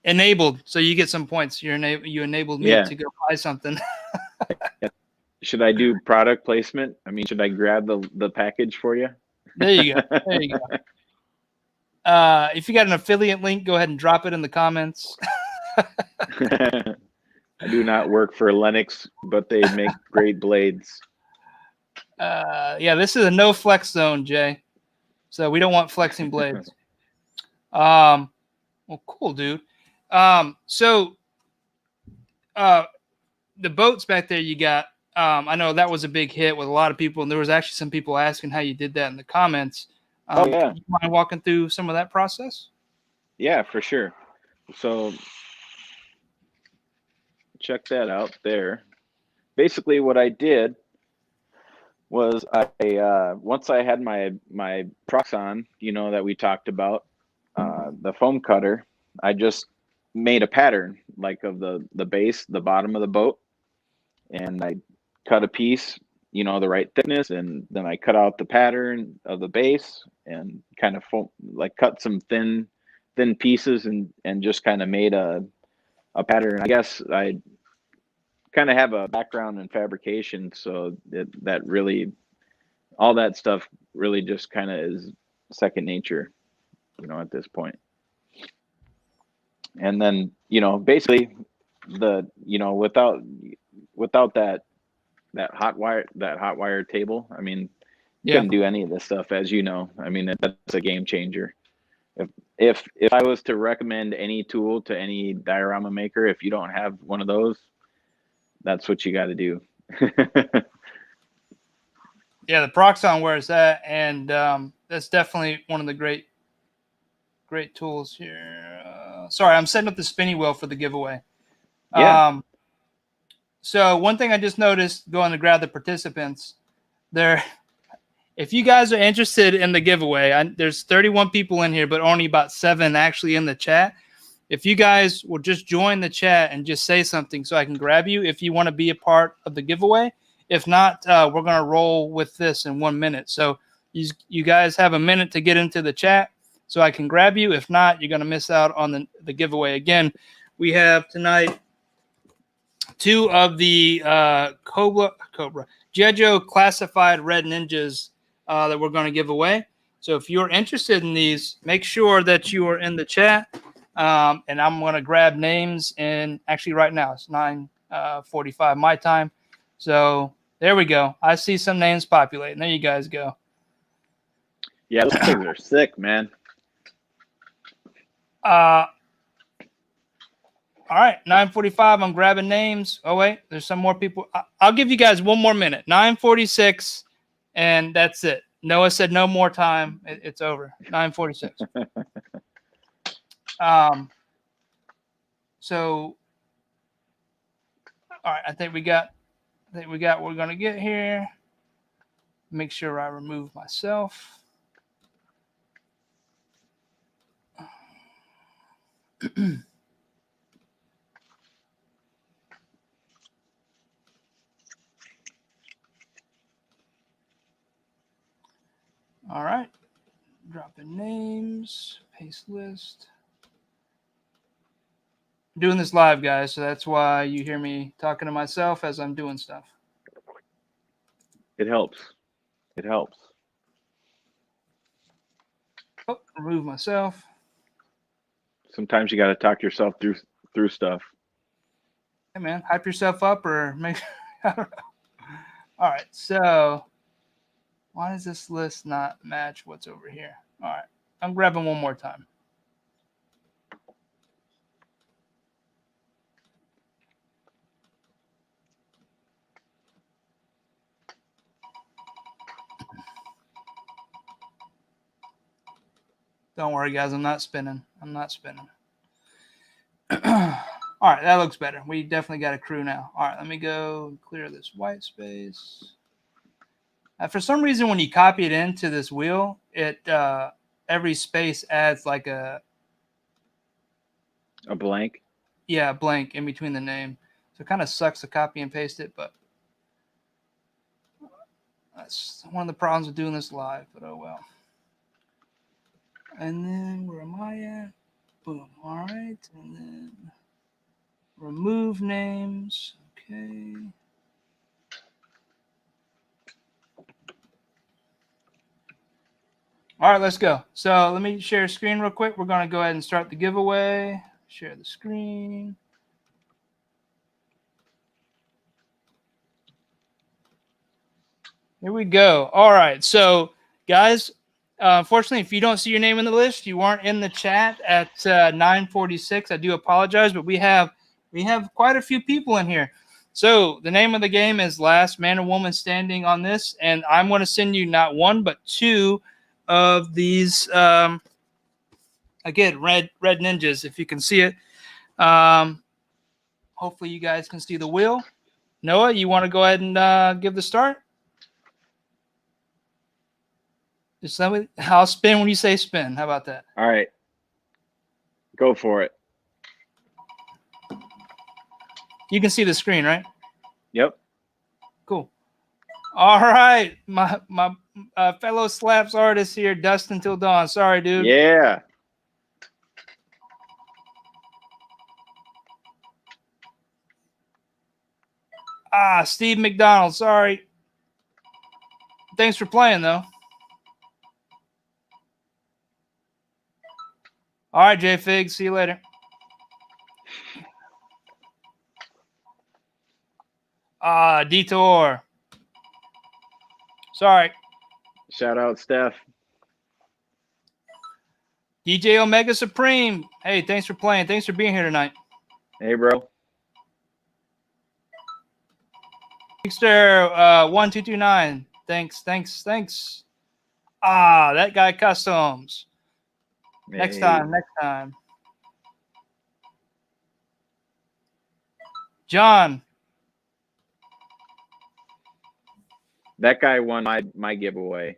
Enabled, so you get some points. You enabled me yeah. to go buy something. Should I do product placement? I mean, should I grab the package for you? There you go. There you go. If you got an affiliate link, go ahead and drop it in the comments. I do not work for Lennox, but they make great blades. Yeah, this is a no flex zone, Jay. So we don't want flexing blades. Well, cool, dude. So the boats back there you got, I know that was a big hit with a lot of people, and there was actually some people asking how you did that in the comments. Oh yeah. You mind walking through some of that process? Yeah, for sure. So check that out there. Basically what I did was I once I had my Proxon, that we talked about, the foam cutter, I just made a pattern like of the base, the bottom of the boat, and I cut a piece, the right thickness, and then I cut out the pattern of the base and kind of like cut some thin pieces and just kind of made a pattern. I guess I kind of have a background in fabrication, so that really, all that stuff really just kind of is second nature, at this point. And then, basically without that hot wire table, I mean, couldn't do any of this stuff, as you know. I mean, that's a game changer. If I was to recommend any tool to any diorama maker, if you don't have one of those, that's what you got to do. Yeah, the Proxon where it's at, and that's definitely one of the great tools here. Sorry, I'm setting up the spinning wheel for the giveaway. Yeah. So one thing I just noticed, going to grab the participants there. If you guys are interested in the giveaway, there's 31 people in here, but only about 7 actually in the chat. If you guys will just join the chat and just say something so I can grab you if you want to be a part of the giveaway. If not, we're going to roll with this in 1 minute. So you guys have a minute to get into the chat so I can grab you. If not, you're going to miss out on the giveaway. Again, we have tonight 2 of the Cobra Jejo classified red ninjas that we're going to give away. So if you're interested in these, make sure that you are in the chat. And I'm going to grab names. And actually right now it's 9:45 my time. So there we go. I see some names populating. There you guys go. Yeah, those things are sick, man. All right, 9:45. I'm grabbing names. Oh wait, there's some more people. I'll give you guys 1 more minute. 9:46, and that's it. Noah said no more time. It's over. 9:46. So, all right. I think we got what we're gonna get here. Make sure I remove myself. All right. Drop in names. Paste list. I'm doing this live, guys, so that's why you hear me talking to myself as I'm doing stuff. It helps. It helps. Oh, remove myself. Sometimes you got to talk yourself through stuff. Hey, man, hype yourself up or make. I don't know. All right, so why does this list not match what's over here? All right, I'm grabbing one more time. Don't worry, guys. I'm not spinning. I'm not spinning. All right, that looks better. We definitely got a crew now. All right, let me go clear this white space. For some reason, when you copy it into this wheel, it every space adds like a blank. Yeah, a blank in between the name. So it kind of sucks to copy and paste it, but that's one of the problems with doing this live. But oh well. And then where am I at? Boom. All right. And then remove names. Okay. All right, let's go. So let me share screen real quick. We're going to go ahead and start the giveaway. Share the screen. Here we go. All right. So, guys, unfortunately, if you don't see your name in the list, you weren't in the chat at 9:46. I do apologize, but we have quite a few people in here. So the name of the game is Last Man or Woman Standing on this, and I'm going to send you not one but two of these. Again, red ninjas, if you can see it. Hopefully, you guys can see the wheel. Noah, you want to go ahead and give the start? I'll spin when you say spin. How about that? All right. Go for it. You can see the screen, right? Yep. Cool. All right. My fellow slaps artist here, Dustin Till Dawn. Sorry, dude. Yeah. Steve McDonald. Sorry. Thanks for playing, though. All right, J Fig. See you later. Detour. Sorry. Shout out, Steph. DJ Omega Supreme. Hey, thanks for playing. Thanks for being here tonight. Hey, bro. Trickster 1229. Thanks. That guy Customs. Hey. Next time. John. That guy won my giveaway.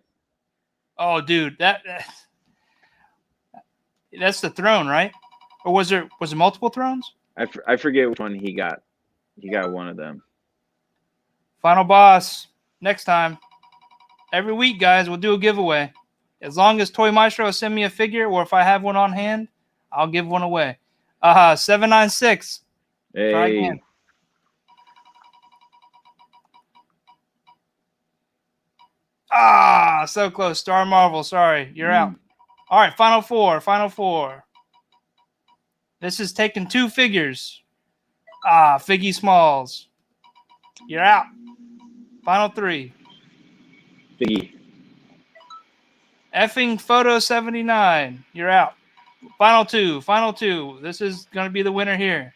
Oh, dude, that's the throne, right? Or was it multiple thrones? I forget which one he got. He got one of them. Final boss. Next time. Every week, guys, we'll do a giveaway. As long as Toy Maestro send me a figure, or if I have one on hand, I'll give one away. 796. Hey. Try again. So close. Star Marvel. Sorry, you're out. All right, final four. This is taking two figures. Figgy Smalls. You're out. Final three. Figgy. Effing Photo 79. You're out. Final two. This is going to be the winner here.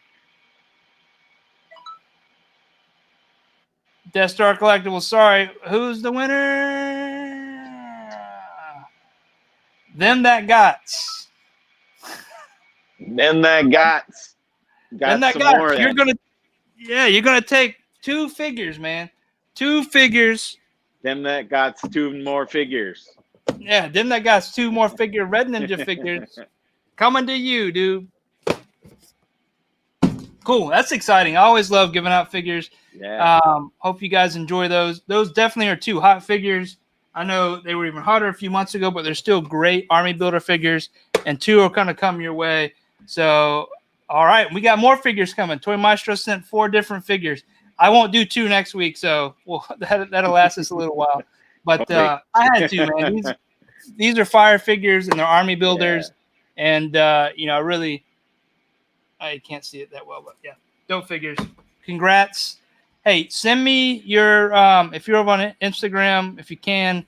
Death Star Collectibles. Sorry. Who's the winner? Them that gots. Then that gots. Them that gots. You're gonna take two figures, man. Two figures Them that got 2 more figures. Yeah, them that got 2 more Red Ninja figures coming to you, dude. Cool. That's exciting. I always love giving out figures. Yeah. Hope you guys enjoy those. Those definitely are 2 hot figures. I know they were even hotter a few months ago, but they're still great Army Builder figures, and 2 are going to come your way. So, all right, we got more figures coming. Toy Maestro sent 4 different figures. I won't do 2 next week, so that'll last us a little while. But I had to, man. These are fire figures, and they're Army Builders, and I can't see it that well, but yeah, dope figures. Congrats. Hey, send me your, if you're over on Instagram, if you can,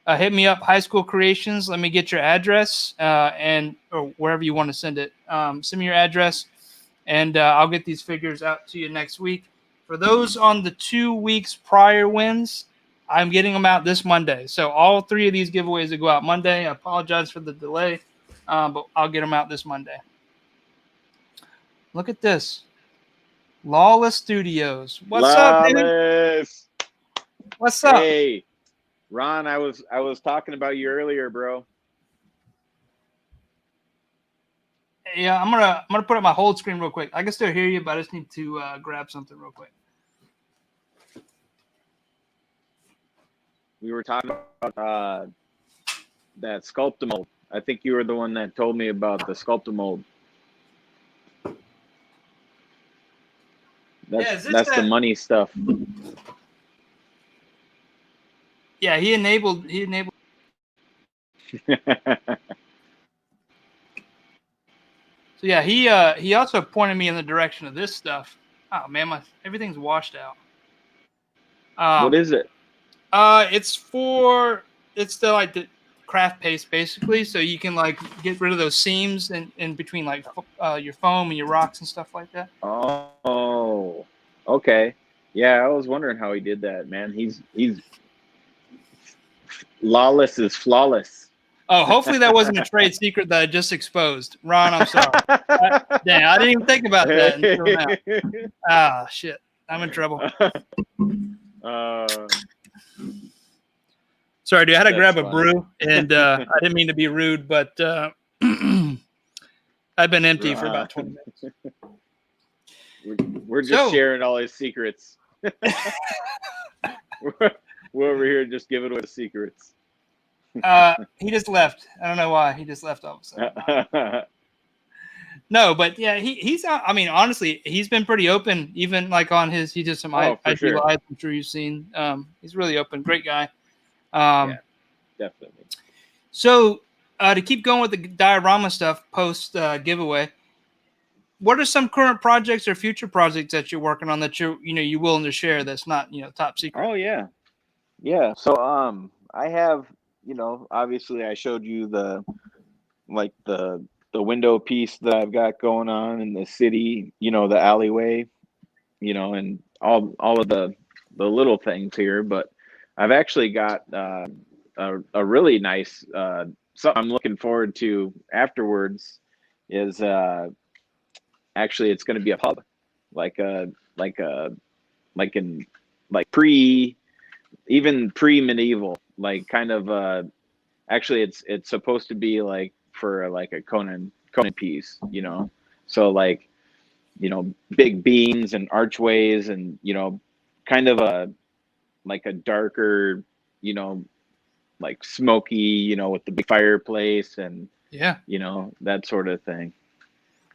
hit me up, HighSchool Creations. Let me get your address or wherever you want to send it. Send me your address, and I'll get these figures out to you next week. For those on the 2 weeks prior wins, I'm getting them out this Monday. So all 3 of these giveaways will go out Monday. I apologize for the delay, but I'll get them out this Monday. Look at this. Lawless Studios. What's up, dude? What's up? Hey, Ron, I was talking about you earlier, bro. Yeah, I'm gonna put up my hold screen real quick. I can still hear you, but I just need to grab something real quick. We were talking about that Sculptamold. I think you were the one that told me about the Sculptamold. That's the money stuff. Yeah, he enabled. So yeah, he also pointed me in the direction of this stuff. Oh man, everything's washed out. What is it? It's the craft paste basically, so you can like get rid of those seams in between like your foam and your rocks and stuff like that. Oh, okay. Yeah, I was wondering how he did that, man. He's lawless is flawless. Oh, hopefully that wasn't a trade secret that I just exposed. Ron, I'm sorry. Dang, I didn't even think about that until now. Ah, shit. I'm in trouble. Sorry, dude. I had to grab a brew, and I didn't mean to be rude, but I've been empty for about 20 minutes. We're just sharing all his secrets. we're over here just giving away the secrets. He just left. I don't know why. He just left all of a sudden. No, but yeah, he's. I mean, honestly, he's been pretty open. Even like on his, he did some IG lives. I'm sure you've seen. He's really open. Great guy. Yeah, definitely. So to keep going with the diorama stuff post giveaway, what are some current projects or future projects that you're working on that you're willing to share that's not top secret? Oh yeah. So I have obviously I showed you the window piece that I've got going on in the city, the alleyway, and all of the little things here, but I've actually got a really nice something I'm looking forward to afterwards is actually it's going to be a pub, pre-medieval, like kind of actually it's supposed to be like for like a Conan piece, so like big beams and archways and kind of a darker like smoky with the big fireplace and that sort of thing.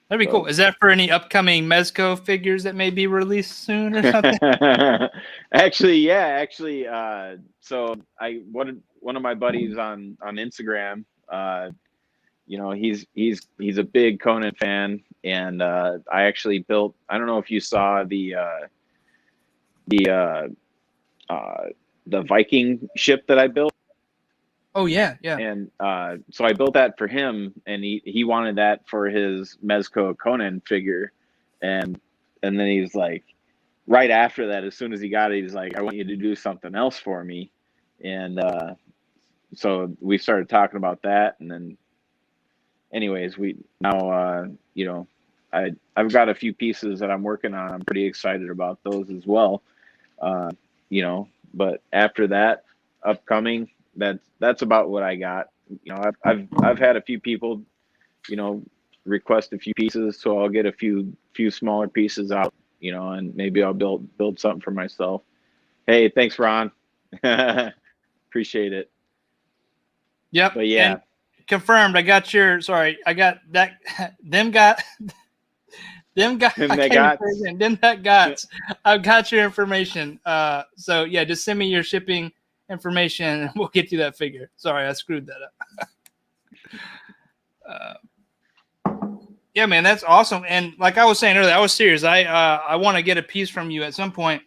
That'd be cool. Is that for any upcoming Mezco figures that may be released soon or something? Actually, so one of my buddies on Instagram, he's a big Conan fan, and I actually built. I don't know if you saw the Viking ship that I built. Oh yeah. And so I built that for him, and he wanted that for his Mezco Conan figure, and then he's like, right after that, as soon as he got it, he's like, I want you to do something else for me, and so we started talking about that, and then anyways, I've got a few pieces that I'm working on. I'm pretty excited about those as well, but after that, upcoming. That's about what I got. You know, I've had a few people, you know, request a few pieces, so I'll get a few smaller pieces out, you know, and maybe I'll build something for myself. Hey, thanks, Ron. Appreciate it. Yep. But yeah, and confirmed. I got that. Them got. Them got. Them I that can't gots. even say it again. Them that got. I've got your information. So yeah, just send me your shipping information, and we'll get you that figure. Sorry, I screwed that up. Yeah, man, that's awesome. And like I was saying earlier, I was serious. I want to get a piece from you at some point.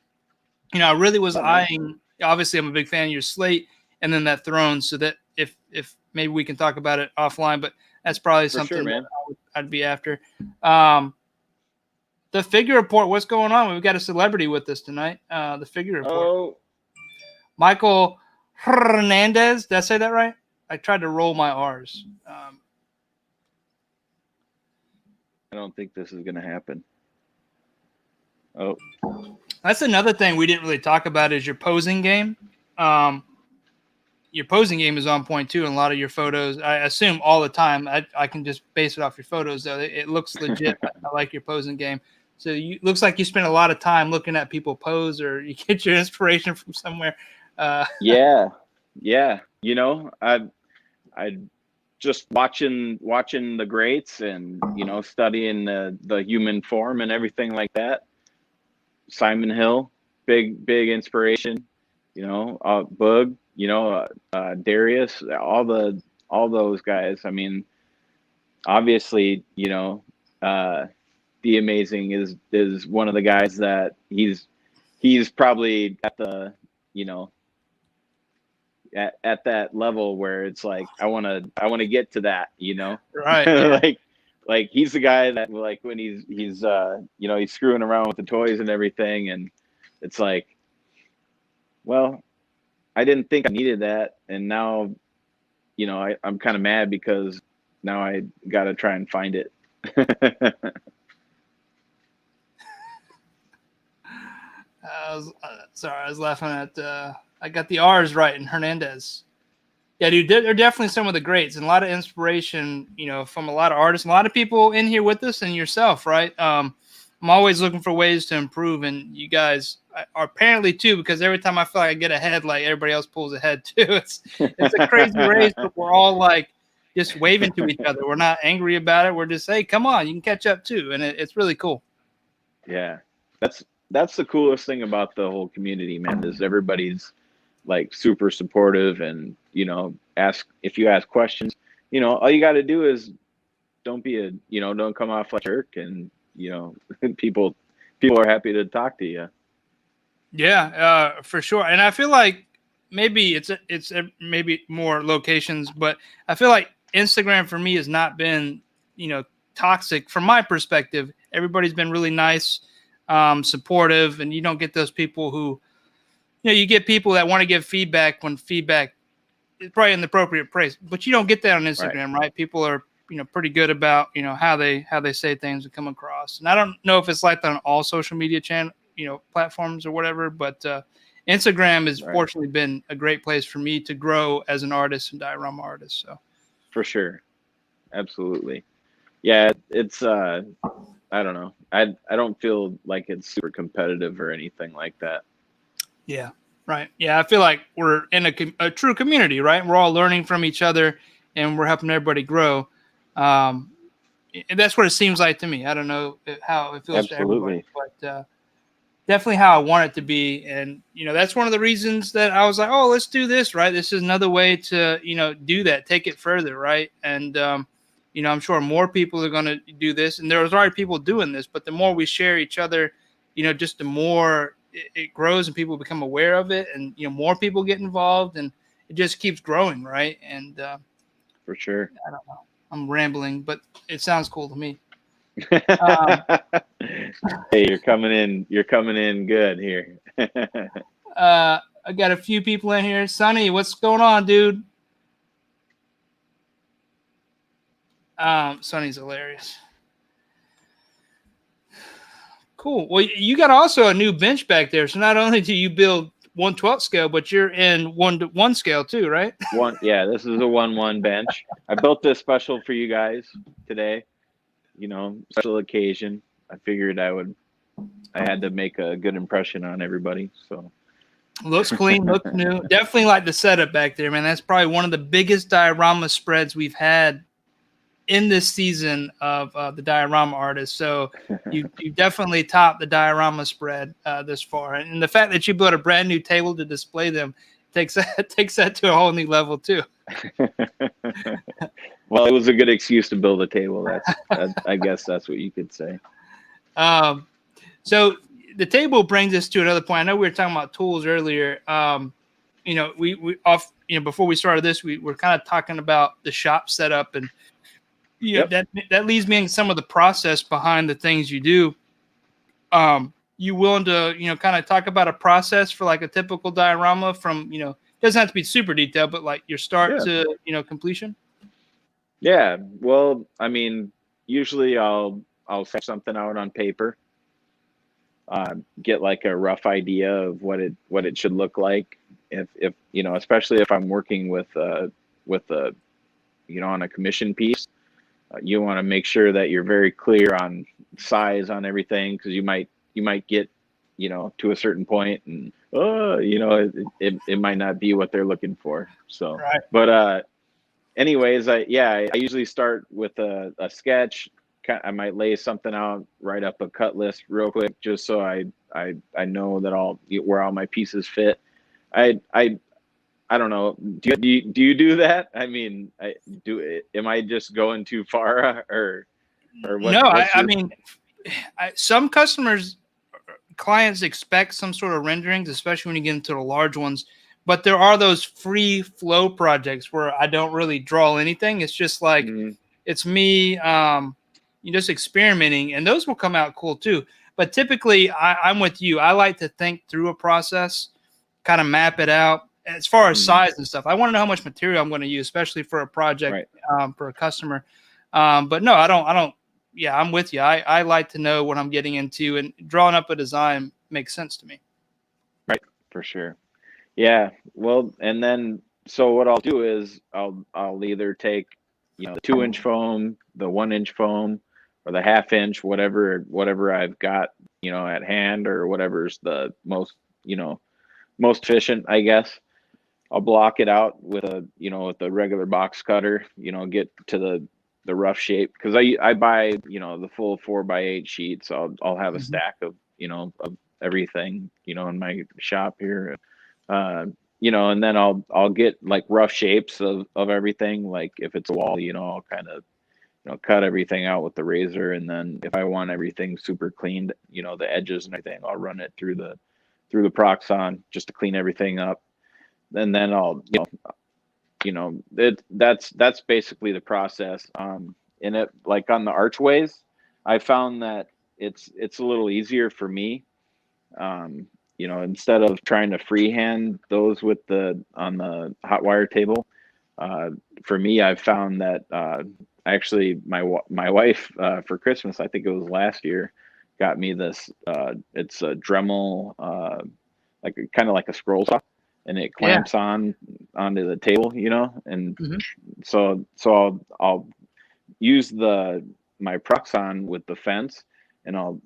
You know, I really was eyeing. Obviously, I'm a big fan of your slate, and then that throne. So that if maybe we can talk about it offline, but that's probably something man. that I'd be after. The figure report. What's going on? We've got a celebrity with us tonight. The figure report. Oh, Michael Hernandez. Did I say that right? I tried to roll my R's. I don't think this is going to happen. Oh, that's another thing we didn't really talk about is your posing game. Your posing game is on point too in a lot of your photos. I assume all the time. I can just base it off your photos though. It looks legit. I like your posing game. So you looks like you spend a lot of time looking at people pose, or you get your inspiration from somewhere. Yeah. You know, I just watching the greats and, you know, studying the human form and everything like that. Simon Hill, big inspiration. You know, Boog, you know, Darius, all those guys. I mean, obviously, you know, The Amazing is one of the guys that he's probably at the, you know, at that level where it's like I want to get to that, you know. Right. Yeah. like he's the guy that, like, when he's you know, he's screwing around with the toys and everything, and it's like, well, I didn't think I needed that, and now, you know, I'm kind of mad because now I got to try and find it. Sorry, I was laughing at. I got the R's right in Hernandez. Yeah, dude, they're definitely some of the greats and a lot of inspiration, you know, from a lot of artists, a lot of people in here with us, and yourself, right? I'm always looking for ways to improve, and you guys are apparently too, because every time I feel like I get ahead, like everybody else pulls ahead too. It's a crazy race, but we're all like just waving to each other. We're not angry about it. We're just, hey, come on, you can catch up too, and it's really cool. Yeah, that's the coolest thing about the whole community, man, is everybody's like super supportive, and, you know, if you ask questions, you know, all you got to do is don't come off like a jerk, and, you know, people are happy to talk to you. Yeah, for sure. And I feel like maybe it's maybe more locations, but I feel like Instagram for me has not been, you know, toxic from my perspective. Everybody's been really nice, supportive, and you don't get those people who, you know, you get people that want to give feedback when feedback is probably in the appropriate place, but you don't get that on Instagram, right? People are, you know, pretty good about, you know, how they say things and come across. And I don't know if it's like that on all social media platforms or whatever, but Instagram has fortunately been a great place for me to grow as an artist and diorama artist. So for sure, absolutely, yeah. It's I don't know. I don't feel like it's super competitive or anything like that. Yeah. Right. Yeah. I feel like we're in a true community, right? We're all learning from each other, and we're helping everybody grow. And that's what it seems like to me. I don't know how it feels to everybody, but definitely how I want it to be. And, you know, that's one of the reasons that I was like, oh, let's do this, right? This is another way to, you know, do that, take it further, right? And, you know, I'm sure more people are going to do this, and there's already people doing this, but the more we share each other, you know, just the more it grows and people become aware of it, and, you know, more people get involved, and it just keeps growing, right? And for sure. I don't know. I'm rambling, but it sounds cool to me. Hey, you're coming in good here. I got a few people in here. Sonny, what's going on, dude? Sonny's hilarious. Cool. Well, you got also a new bench back there. So not only do you build 1/12 scale, but you're in 1:1 scale too, right? Yeah, this is a 1/1 bench. I built this special for you guys today. Special occasion. I figured I had to make a good impression on everybody. So Looks clean, looks new. Definitely like the setup back there, man. That's probably one of the biggest diorama spreads we've had in this season of the diorama artist. So you definitely topped the diorama spread this far, and the fact that you built a brand new table to display them takes that to a whole new level too. Well, it was a good excuse to build a table. I guess that's what you could say. So the table brings us to another point. I know we were talking about tools earlier. Before we started this, we were kind of talking about the shop setup, and that leads me in some of the process behind the things you do. You willing to kind of talk about a process for like a typical diorama from doesn't have to be super detailed, but like your start to completion? Yeah, well, I mean, usually I'll sketch something out on paper, get like a rough idea of what it should look like. If especially if I'm working with a on a commission piece, you want to make sure that you're very clear on size on everything, because you might get to a certain point and it might not be what they're looking for. So right. But anyways, I usually start with a sketch. I might lay something out, write up a cut list real quick, just so I know that where all my pieces fit. I don't know. Do you do that? I mean, am I just going too far, or what? No, I mean, some clients expect some sort of renderings, especially when you get into the large ones. But there are those free flow projects where I don't really draw anything. It's just like it's me, just experimenting, and those will come out cool too. But typically, I'm with you. I like to think through a process, kind of map it out. As far as size and stuff, I want to know how much material I'm going to use, especially for a project, for a customer. But no, I don't. Yeah, I'm with you. I like to know what I'm getting into, and drawing up a design makes sense to me. Right, for sure. Yeah, well, and then so what I'll do is I'll either take the 2-inch foam, the 1-inch foam, or the 1/2 inch, whatever I've got at hand, or whatever's the most efficient, I guess. I'll block it out with a regular box cutter, get to the rough shape, because I buy the full 4x8 sheets. I'll have a stack of of everything in my shop here, and then I'll get like rough shapes of everything. Like if it's a wall, I'll kind of cut everything out with the razor, and then if I want everything super cleaned, the edges and everything, I'll run it through the Proxon just to clean everything up. And then I'll that's basically the process. In it, like on the archways, I found that it's a little easier for me. Instead of trying to freehand those on the hot wire table, for me, I've found that actually my wife for Christmas, I think it was last year, got me this. It's a Dremel, like kind of like a scroll saw, and it clamps onto the table, and so I'll use my Proxon with the fence, and I'll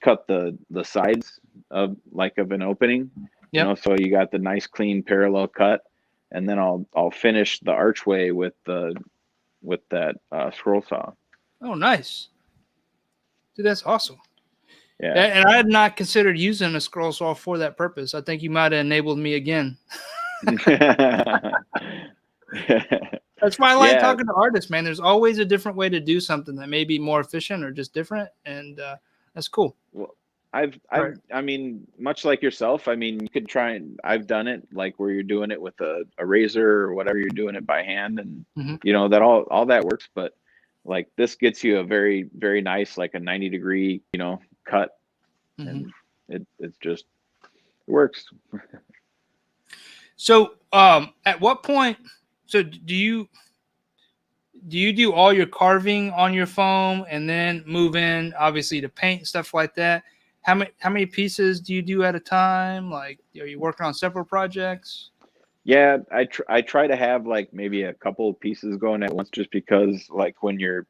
cut the sides of an opening, so you got the nice clean parallel cut, and then I'll finish the archway with that scroll saw. Oh, nice, dude, that's awesome. Yeah, and I had not considered using a scroll saw for that purpose. I think you might have enabled me again. That's why I like talking to artists, man. There's always a different way to do something that may be more efficient or just different, and that's cool. Well, I mean, much like yourself, I mean, you could try, and I've done it like where you're doing it with a razor or whatever, you're doing it by hand, and that all that works. But like this gets you a very, very nice, like a 90-degree, cut, and it just works. So, at what point? So, do you do all your carving on your foam and then move in, obviously, to paint and stuff like that? how many pieces do you do at a time? Like, are you working on several projects? Yeah, I try to have like maybe a couple of pieces going at once, just because like when you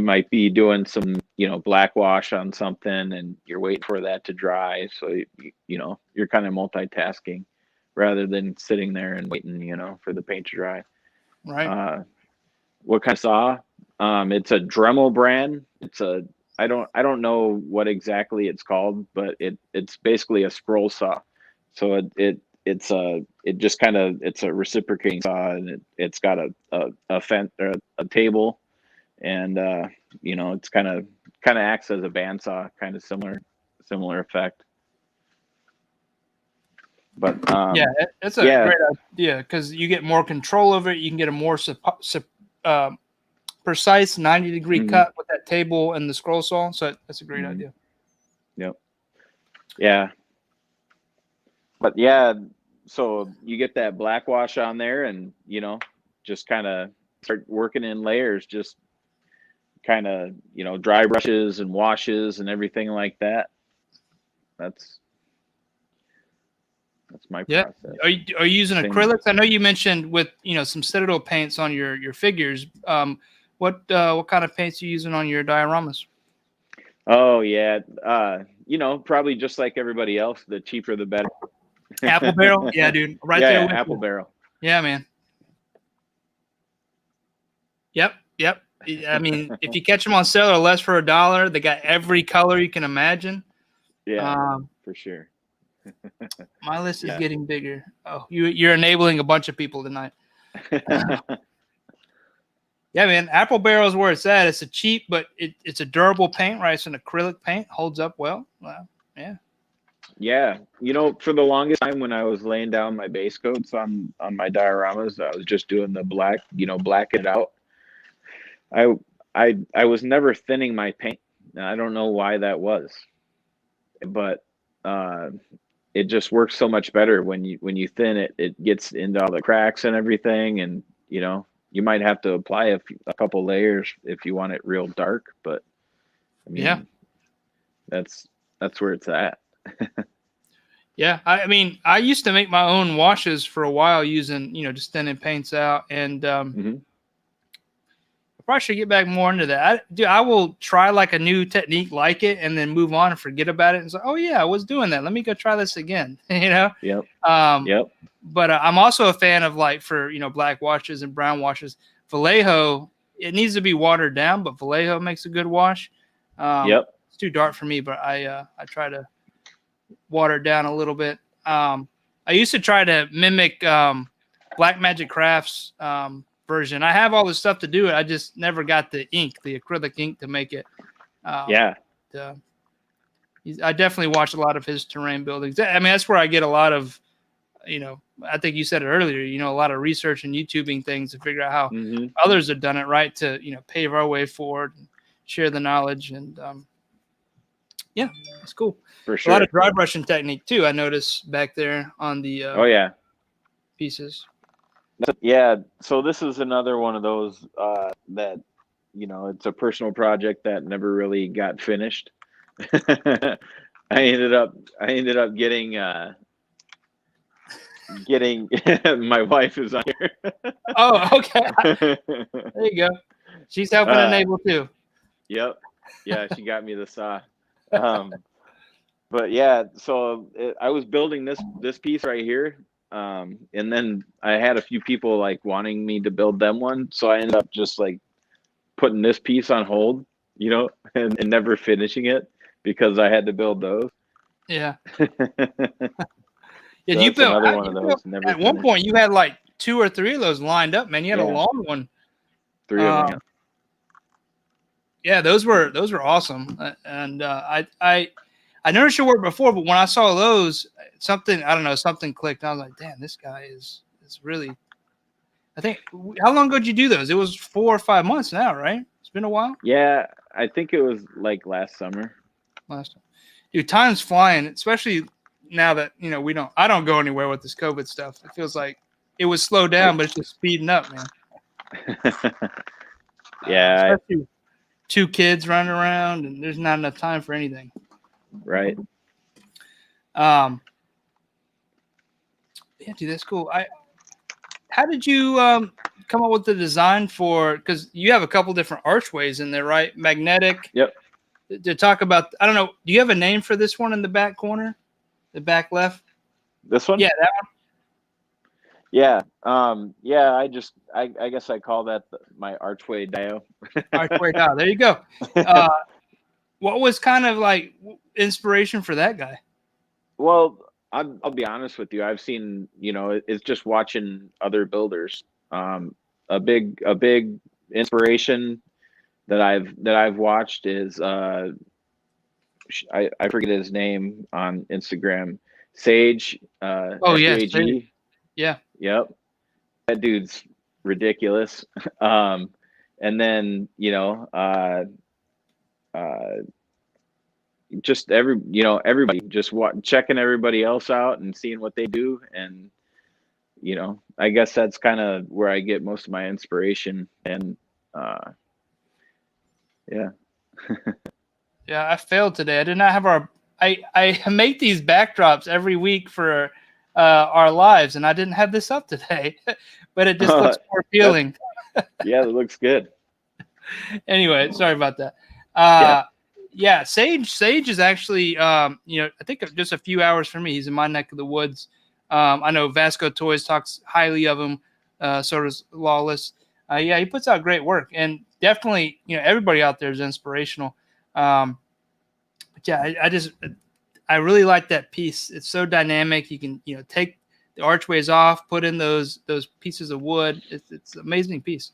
might be doing some, black wash on something and you're waiting for that to dry, so you're kind of multitasking rather than sitting there and waiting, for the paint to dry. Right. What kind of saw? It's a Dremel brand. I don't know what exactly it's called, but it's basically a scroll saw. So it's a reciprocating saw, and it's got a table, and it's kind of acts as a bandsaw, kind of similar effect. But yeah, it's a great idea because you get more control over it. You can get a more precise 90-degree cut with that table and the scroll saw. So that's a great idea. Yep. Yeah. But yeah, so you get that black wash on there, and just kind of start working in layers, just kind of dry brushes and washes and everything like that. That's my process. Are you using acrylics? I know you mentioned with some Citadel paints on your figures. What kind of paints are you using on your dioramas? Oh yeah, probably just like everybody else, the cheaper the better. Apple barrel, yeah, dude, right there. Yeah, apple barrel. Yeah, man. Yep. I mean, if you catch them on sale or less for $1, they got every color you can imagine. Yeah, for sure. My list is getting bigger. Oh, you're enabling a bunch of people tonight. Yeah, man. Apple barrel is where it's at. It's a cheap, but it's a durable paint, right? It's an acrylic paint, holds up well. Wow. Yeah. Yeah. For the longest time when I was laying down my base coats on my dioramas, I was just doing the black, black it out. I was never thinning my paint. I don't know why that was, but it just works so much better when you thin it. It gets into all the cracks and everything, and you might have to apply a couple layers if you want it real dark, but I mean, that's where it's at. Yeah, I mean, I used to make my own washes for a while using, just thinning paints out, and I probably should get back more into that. I will try like a new technique like it, and then move on and forget about it, and say, oh yeah, I was doing that. Let me go try this again. Yep. Yep. But I'm also a fan of like for black washes and brown washes. Vallejo, it needs to be watered down, but Vallejo makes a good wash. Yep. It's too dark for me, but I try to water it down a little bit. I used to try to mimic Black Magic Crafts version. I have all the stuff to do it. I just never got the acrylic ink to make it. I definitely watch a lot of his terrain buildings. I mean, that's where I get a lot of, I think you said it earlier, a lot of research and YouTubing things to figure out how others have done it right to, pave our way forward and share the knowledge. And yeah, it's cool. For sure. A lot of dry brushing technique too. I noticed back there on the pieces. Yeah. So this is another one of those that it's a personal project that never really got finished. I ended up getting my wife is on here. Oh, okay. There you go. She's helping enable too. Yep. Yeah, she got me the saw. But yeah, so I was building this piece right here, and then I had a few people like wanting me to build them one, so I ended up just like putting this piece on hold, and never finishing it because I had to build those. Yeah. Yeah, so you built another one of those. Never at finished. one point, you had like 2 or 3 of those lined up, man. You had a long one. 3 of them. Yeah, those were awesome, and I noticed your work before, but when I saw those, something clicked. I was like, damn, this guy is really. I think how long ago did you do those? It was 4 or 5 months now, right? It's been a while. Yeah, I think it was like last summer. Dude, time's flying, especially now that I don't go anywhere with this COVID stuff. It feels like it was slowed down, but it's just speeding up, man. Yeah. 2 kids running around, and there's not enough time for anything. Right. Yeah, dude, that's cool. How did you come up with the design for? Because you have a couple different archways in there, right? Magnetic. Yep. To talk about, I don't know. Do you have a name for this one in the back corner, the back left? This one? Yeah, that Yeah. Yeah, I guess I call that my archway Dio. archway. Oh, there you go. What was kind of like inspiration for that guy? Well, I'll be honest with you. I've seen, it's just watching other builders. A big inspiration that I've watched is I forget his name on Instagram. Sage, Oh yes, SAG. yeah, Yep. That dude's ridiculous. And then, just everybody just checking everybody else out and seeing what they do. And, I guess that's kind of where I get most of my inspiration. And, yeah. yeah. I failed today. I did not have our. I make these backdrops every week for our lives, and I didn't have this up today, but it just looks more appealing. Yeah, it looks good. Anyway, sorry about that. Yeah, Sage is actually, I think just a few hours from me. He's in my neck of the woods. I know Vasco Toys talks highly of him. So does Lawless. Yeah, he puts out great work, and definitely, everybody out there is inspirational. But yeah, I really like that piece. It's so dynamic. You can, take the archways off, put in those pieces of wood. It's an amazing piece.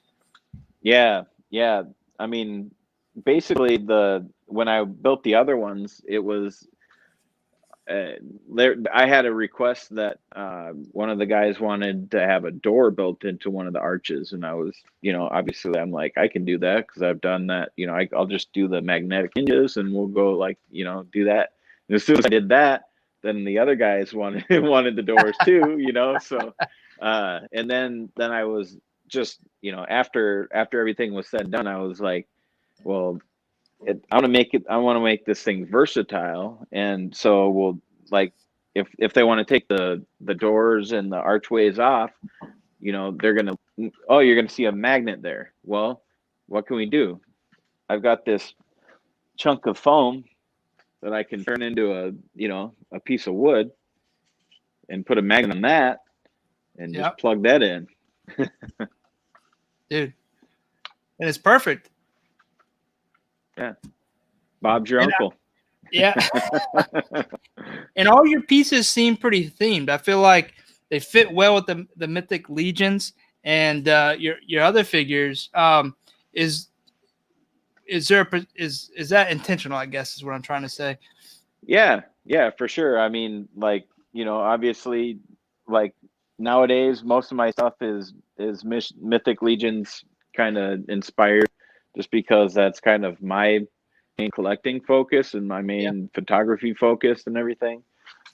Yeah. I mean, basically when I built the other ones, it was I had a request that one of the guys wanted to have a door built into one of the arches, and I was, obviously I'm like, I can do that because I've done that. I'll just do the magnetic hinges and we'll go do that. And as soon as I did that, then the other guys wanted wanted the doors too, So and then I was just, after everything was said and done, I was like, well, I want to make this thing versatile. And so we'll, like, if they want to take the doors and the archways off, you're going to see a magnet there. Well, what can we do? I've got this chunk of foam that I can turn into a piece of wood and put a magnet on that and just plug that in. Dude. And it's perfect. Yeah. Bob's your uncle. Yeah. And all your pieces seem pretty themed. I feel like they fit well with the Mythic Legions and your other figures. Is that intentional, I guess is what I'm trying to say. Yeah, for sure. I mean, like, obviously, like, nowadays most of my stuff is Mythic Legions kind of inspired, just because that's kind of my main collecting focus and my main photography focus and everything.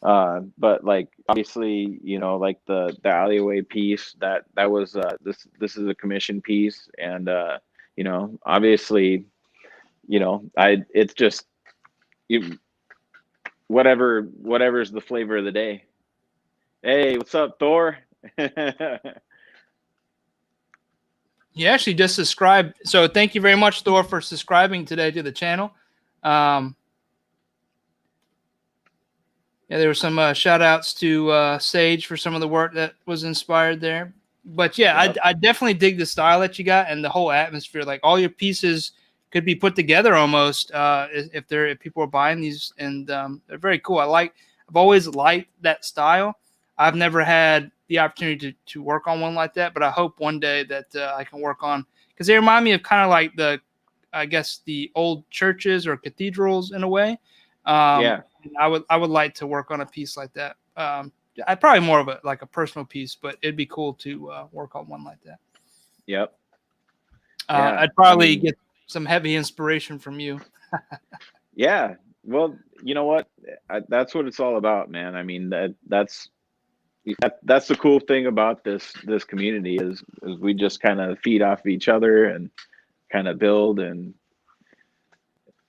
But like, obviously, like the alleyway piece that was this is a commission piece, and obviously, it's just whatever's the flavor of the day. Hey, what's up, Thor? You actually just subscribed. So thank you very much, Thor, for subscribing today to the channel. Yeah, there were some shout outs to Sage for some of the work that was inspired there. But yeah, I definitely dig the style that you got and the whole atmosphere. Like, all your pieces could be put together almost if people are buying these, and they're very cool. I've always liked that style. I've never had the opportunity to work on one like that, but I hope one day that I can work on, because they remind me of kind of like the old churches or cathedrals in a way. I would like to work on a piece like that. I'd probably more of a personal piece, but it'd be cool to work on one like that. Yep. I'd probably get some heavy inspiration from you. Yeah. Well, you know what? That's what it's all about, man. I mean, that's the cool thing about this community is we just kind of feed off of each other and kind of build, and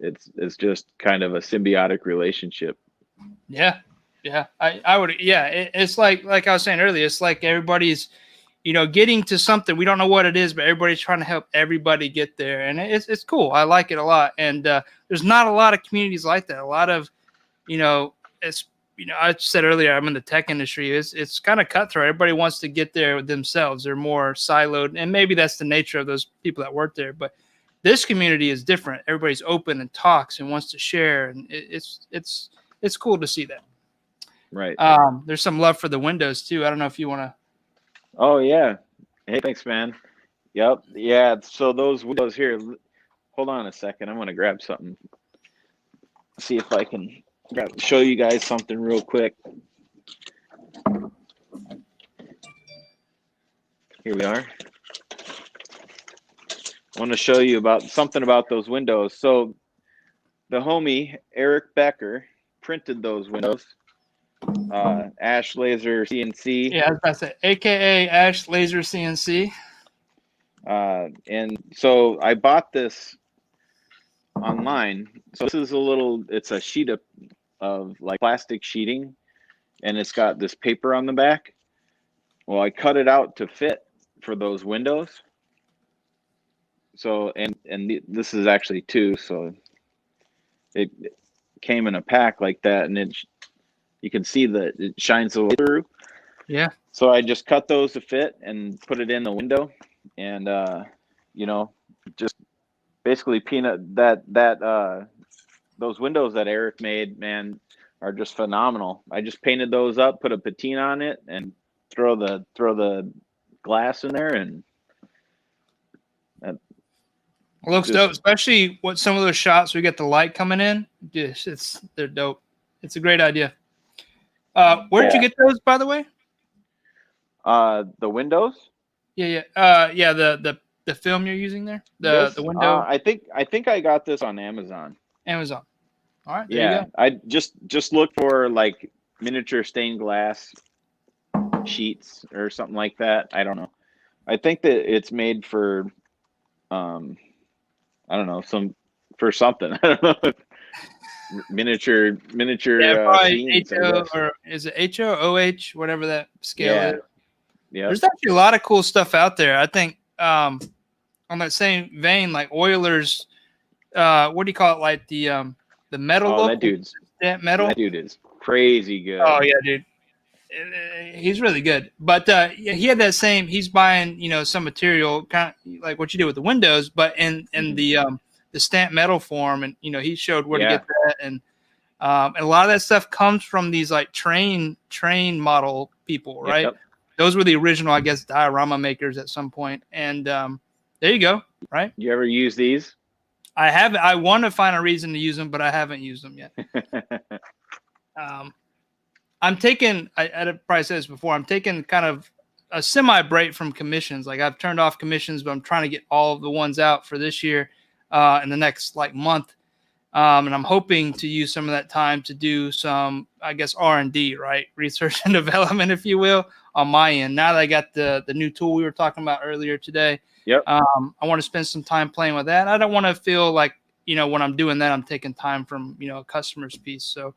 it's just kind of a symbiotic relationship. Yeah. I would. Yeah. It's like I was saying earlier, it's like everybody's, getting to something. We don't know what it is, but everybody's trying to help everybody get there. And it's cool. I like it a lot. And there's not a lot of communities like that. A lot of, it's, I said earlier, I'm in the tech industry. It's kind of cutthroat. Everybody wants to get there themselves. They're more siloed. And maybe that's the nature of those people that work there. But this community is different. Everybody's open and talks and wants to share. And it's cool to see that. Right. There's some love for the windows too. I don't know if you want to. Oh yeah. Hey, thanks, man. Yep. Yeah. So those windows here. Hold on a second. I'm gonna grab something. See if I can show you guys something real quick. Here we are. I want to show you about something about those windows. So the homie Eric Becker printed those windows. Ash Laser CNC. Yeah, I was about to say, AKA Ash Laser CNC. And so I bought this online. So this is it's a sheet of like plastic sheeting, and it's got this paper on the back. Well, I cut it out to fit for those windows. So, and this is actually two, so it came in a pack like that, and you can see that it shines the way through. Yeah. So I just cut those to fit and put it in the window, and just basically those windows that Eric made, man, are just phenomenal. I just painted those up, put a patina on it, and throw the glass in there, and it looks dope, especially with some of those shots we get the light coming in. They're dope. It's a great idea. Where'd you get those, by the way? The windows. Yeah. The film you're using there. The window. I think I got this on Amazon. Amazon. All right. There you go. I just look for like miniature stained glass sheets or something like that. I don't know. I think that it's made for, I don't know, for something. I don't know. Miniature. Probably HO, or is it HO, OH, whatever that scale is. Yeah. There's actually a lot of cool stuff out there. I think on that same vein, like Oilers, what do you call it? Like the metal look? That metal. That dude is crazy good. Oh yeah, dude. He's really good. But he had that same. He's buying some material kind of like what you did with the windows, but in the stamped metal form, and he showed where to get that, and a lot of that stuff comes from these like train model people, right? Yep. Those were the original, I guess, diorama makers at some point, and there you go, right? You ever use these? I haven't. I want to find a reason to use them, but I haven't used them yet. I'm taking. I probably said this before. I'm taking kind of a semi break from commissions. Like I've turned off commissions, but I'm trying to get all of the ones out for this year in the next like month, and I'm hoping to use some of that time to do some, I guess, R&D, right, research and development, if you will, on my end. Now that I got the new tool we were talking about earlier today, I want to spend some time playing with that. I don't want to feel like when I'm doing that, I'm taking time from a customer's piece. So.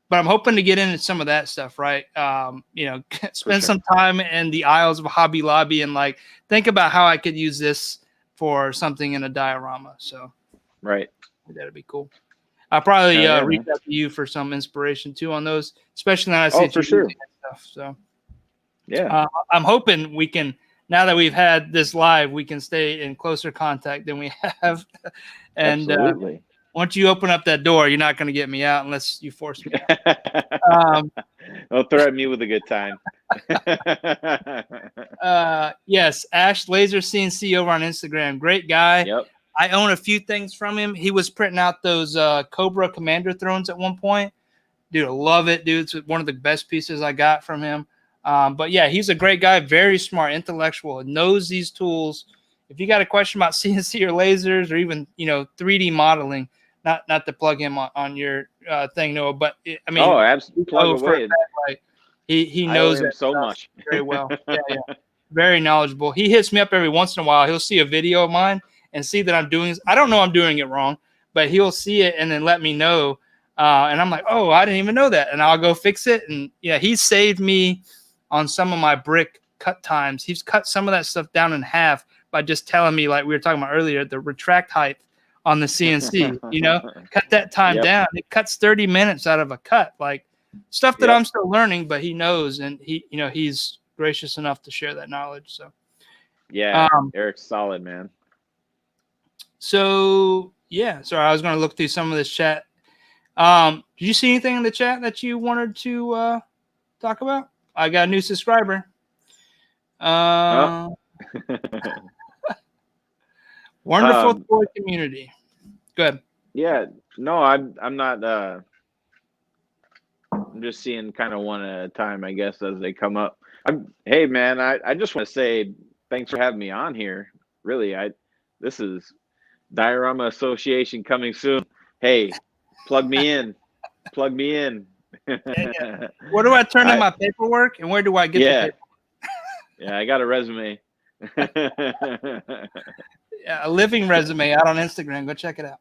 But I'm hoping to get into some of that stuff, right? Spend some time in the aisles of Hobby Lobby and like think about how I could use this for something in a diorama. So, right, that'd be cool. I'll probably reach out to you for some inspiration too on those, especially now I see for sure stuff. So, yeah, I'm hoping we can. Now that we've had this live, we can stay in closer contact than we have. And absolutely. Once you open up that door, you're not going to get me out unless you force me. Don't threaten me with a good time. Yes, Ash Laser CNC over on Instagram. Great guy. Yep. I own a few things from him. He was printing out those Cobra Commander thrones at one point. Dude, I love it, dude. It's one of the best pieces I got from him. But yeah, he's a great guy, very smart, intellectual, knows these tools. If you got a question about CNC or lasers or even 3D modeling, not to plug him on your thing, Noah, but I mean, absolutely, plug away. Like, he knows him so much very well. Yeah, very knowledgeable. He hits me up every once in a while. He'll see a video of mine and see that I'm doing. I don't know I'm doing it wrong, but he'll see it and then let me know. And I'm like, oh, I didn't even know that. And I'll go fix it. And yeah, he saved me on some of my brick cut times. He's cut some of that stuff down in half by just telling me, like we were talking about earlier, the retract height on the CNC, cut that time down. It cuts 30 minutes out of a cut, like stuff that I'm still learning, but he knows, and he's gracious enough to share that knowledge. So yeah, Eric's solid, man. So yeah, sorry, I was going to look through some of this chat. Did you see anything in the chat that you wanted to talk about? I got a new subscriber. Wonderful toy community. Go ahead. Yeah, no, I'm not. I'm just seeing kind of one at a time, I guess, as they come up. Hey, man, I just want to say thanks for having me on here. Really, this is Diorama Association coming soon. Hey, plug me in. Plug me in. Yeah. Where do I turn in my paperwork, and where do I get the paperwork? Yeah, I got a resume. Yeah, a living resume out on Instagram. Go check it out.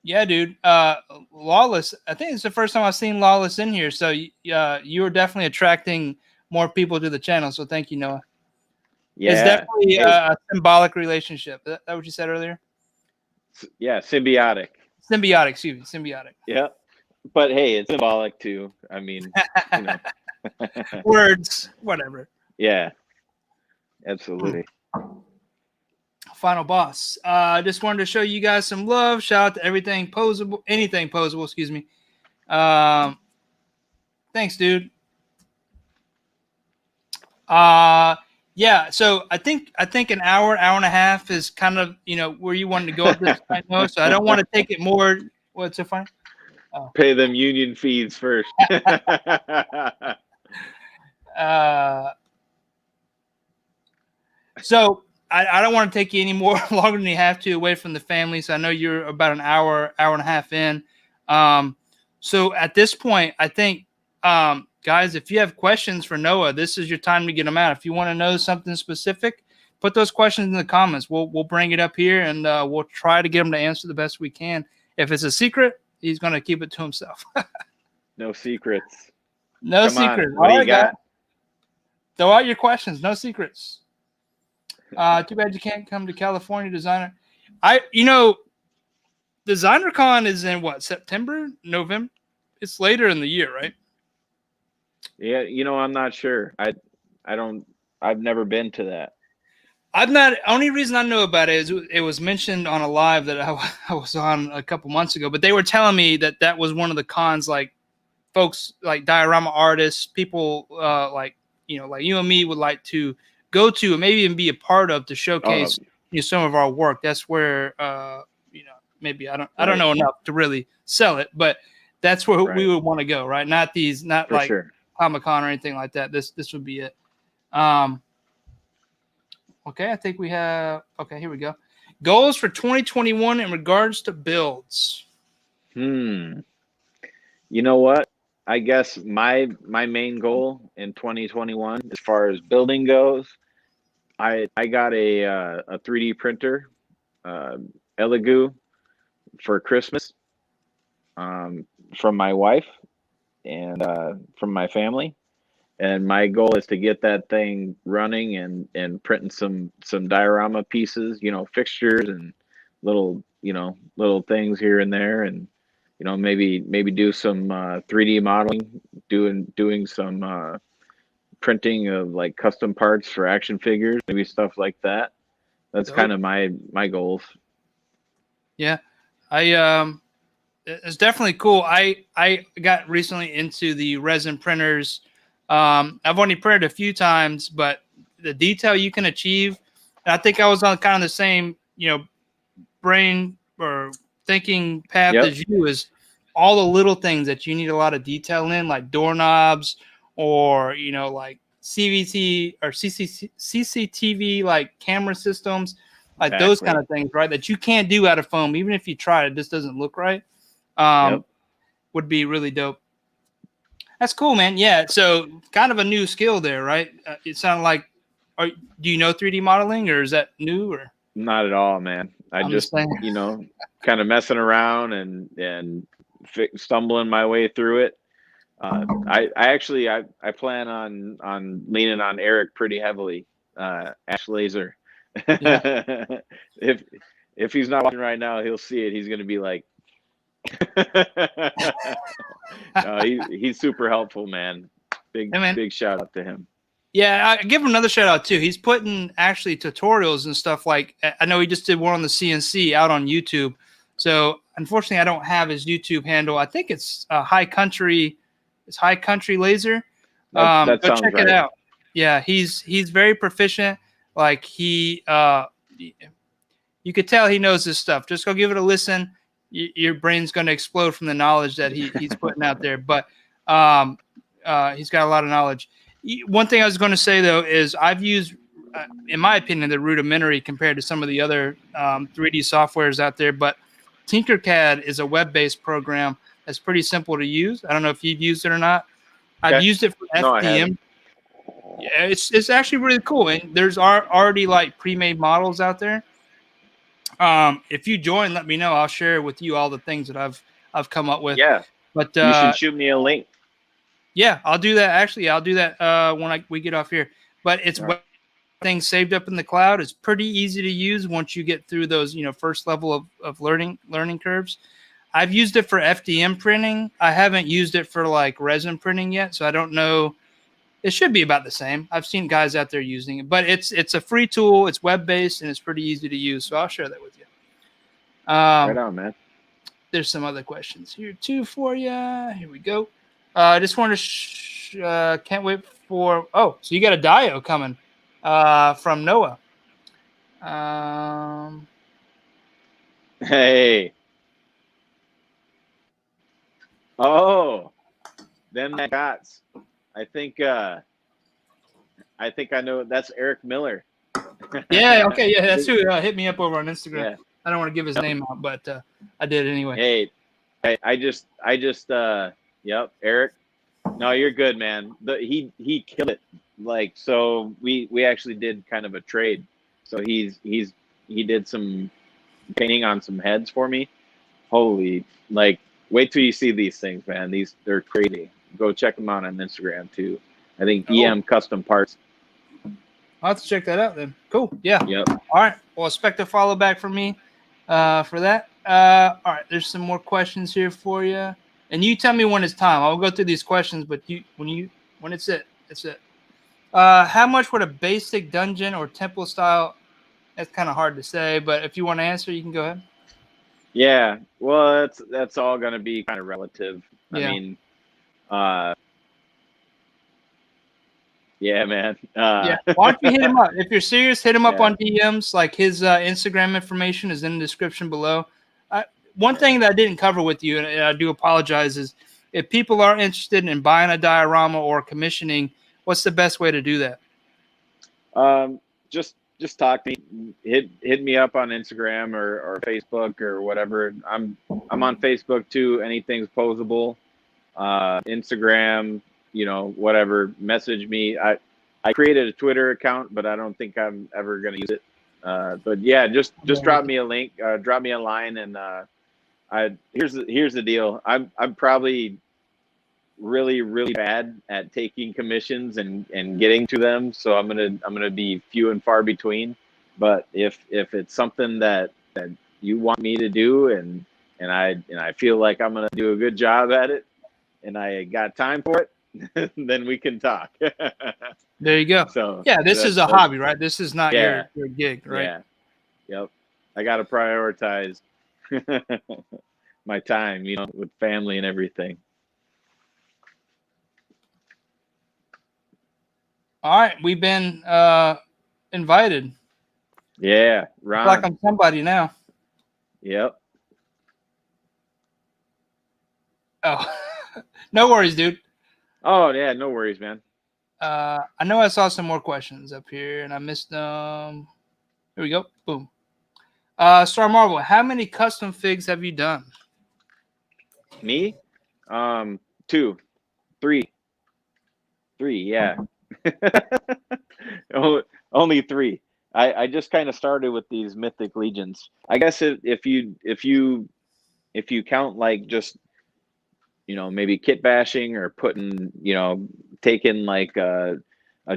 Yeah, dude. Lawless. I think it's the first time I've seen Lawless in here. So you are definitely attracting more people to the channel. So thank you, Noah. Yeah, it's definitely a symbolic relationship. Is that what you said earlier? Yeah, symbiotic. Symbiotic, excuse me, symbiotic. Yeah, but hey, it's symbolic too. I mean, words, whatever. Yeah, absolutely. Final boss. I just wanted to show you guys some love. Shout out to anything posable, excuse me. Thanks, dude. Yeah, so I think an hour and a half is kind of where you wanted to go at this point, Noah. So I don't want to take it more. What's so funny? Oh. Pay them union fees first. So I don't want to take you any more longer than you have to away from the family. So I know you're about an hour and a half in. So at this point, I think, guys, if you have questions for Noah, this is your time to get them out. If you want to know something specific, put those questions in the comments. We'll bring it up here, and we'll try to get him to answer the best we can. If it's a secret, he's going to keep it to himself. No secrets. No secrets. All right, guys. Throw out your questions. No secrets. Too bad you can't come to California, designer. DesignerCon is in what, September, November? It's later in the year, right? Yeah, I'm not sure. I've never been to that. Only reason I know about it is it was mentioned on a live that I was on a couple months ago, but they were telling me that was one of the cons, like folks like diorama artists, people like you and me would like to go to and maybe even be a part of to showcase some of our work. That's where maybe I don't know enough to really sell it, but that's where we would want to go, right? Not For like sure. Comic-Con or anything like that. This would be it. Okay, I think we have. Okay, here we go. Goals for 2021 in regards to builds. You know what? I guess my main goal in 2021, as far as building goes, I got a 3D printer, Elegoo, for Christmas, from my wife and from my family. And my goal is to get that thing running and printing some diorama pieces, fixtures and little things here and there, and maybe do some 3D modeling, doing some printing of like custom parts for action figures, maybe stuff like that. That's kind of my goals. Yeah, it's definitely cool. I got recently into the resin printers. I've only printed a few times, but the detail you can achieve, and I think I was on kind of the same, brain or thinking path as you, is all the little things that you need a lot of detail in, like doorknobs or, like CVT or CCTV, like camera systems, like those kind of things, right? That you can't do out of foam. Even if you try, it just doesn't look right. Would be really dope. That's cool, man. Yeah. So kind of a new skill there, right? It sounded like, do you know 3D modeling, or is that new? Or Not at all, man. I I'm just, just saying. kind of messing around and stumbling my way through it. I actually I plan on leaning on Eric pretty heavily. Ash Laser. Yeah. If he's not watching right now, he'll see it. He's gonna be like, no, he's super helpful, man. Hey, man. Big shout out to him. Yeah, I give him another shout out too. He's putting actually tutorials and stuff like. I know he just did one on the CNC out on YouTube. So unfortunately, I don't have his YouTube handle. I think it's High Country. It's High Country Laser. That Go sounds check right. it out. Yeah, he's very proficient. Like you could tell he knows his stuff. Just go give it a listen. Your brain's going to explode from the knowledge that he's putting out there. But he's got a lot of knowledge. One thing I was going to say, though, is I've used, in my opinion, the rudimentary compared to some of the other 3D softwares out there. But Tinkercad is a web-based program that's pretty simple to use. I don't know if you've used it or not. Okay. I've used it for No, I FDM. haven't. Yeah, it's actually really cool. And there's already like pre-made models out there. If you join, let me know. I'll share with you all the things that I've come up with. Yeah. But You should shoot me a link. yeah, I'll do that. Actually, I'll do that when we get off here. But it's things saved up in the cloud. It's pretty easy to use once you get through those, first level of learning curves. I've used it for FDM printing. I haven't used it for like resin printing yet, so I don't know. It should be about the same. I've seen guys out there using it, but it's a free tool. It's web based and it's pretty easy to use. So I'll share that with you. Right on, man. There's some other questions here too for you. Here we go. I just want to can't wait for. Oh, so you got a Dio coming from Noah. Hey. Oh, them Gots. I think I know. That's Eric Miller. Yeah. Okay. Yeah, that's who hit me up over on Instagram. Yeah. I don't want to give his name out, but I did anyway. Hey, I just yep, Eric. No, you're good, man. He killed it. Like, so we actually did kind of a trade. So he did some painting on some heads for me. Holy, like, wait till you see these things, man. They're crazy. Go check them out on Instagram too. I think EM Custom Parts. I'll have to check that out then. Cool. Yeah. Yep. All right. Well, expect a follow back from me for that. All right. There's some more questions here for you. And you tell me when it's time. I'll go through these questions, but when it's it. How much would a basic dungeon or temple style? That's kind of hard to say, but if you want to answer, you can go ahead. Yeah. Well, that's all going to be kind of relative. Yeah. I mean, yeah, man. Yeah. Why don't you hit him up? If you're serious, hit him up on DMs. Like his Instagram information is in the description below. One thing that I didn't cover with you, and I do apologize, is if people are interested in buying a diorama or commissioning, what's the best way to do that? Just talk to me. Hit me up on Instagram or Facebook or whatever. I'm on Facebook too. AnythingPosable. Instagram, whatever. Message me. I created a Twitter account, but I don't think I'm ever gonna use it. But yeah, just drop me a link. Drop me a line, and here's the deal. I'm probably really, really bad at taking commissions and getting to them, so I'm gonna be few and far between. But if it's something that you want me to do, and I feel like I'm gonna do a good job at it, and I got time for it, then we can talk. There you go. So yeah, this is a hobby, right? This is not your gig, right? Yeah. Yep. I got to prioritize my time, with family and everything. All right, we've been invited. Yeah, Ron. Like I'm somebody now. Yep. Oh, no worries, dude. Oh yeah, no worries, man. I know I saw some more questions up here and I missed them. Here we go. Boom. Star Marvel, how many custom figs have you done? Me? 2, 3. 3, yeah. Only 3. I just kind of started with these Mythic Legions. I guess if you count like just, you know, maybe kit bashing or putting, you know, taking like a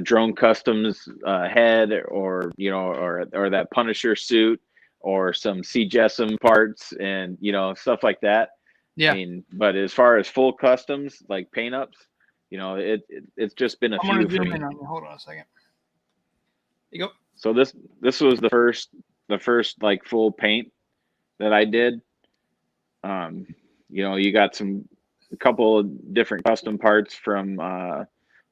drone customs head, or, you know, or that Punisher suit, or some CJSM parts, and, you know, stuff like that. Yeah. I mean, but as far as full customs, like paint ups, you know, it's just been a I'm gonna few for zoom me. in on you. Hold on a second. There you go. So this was the first like full paint that I did. You know, you got a couple of different custom parts from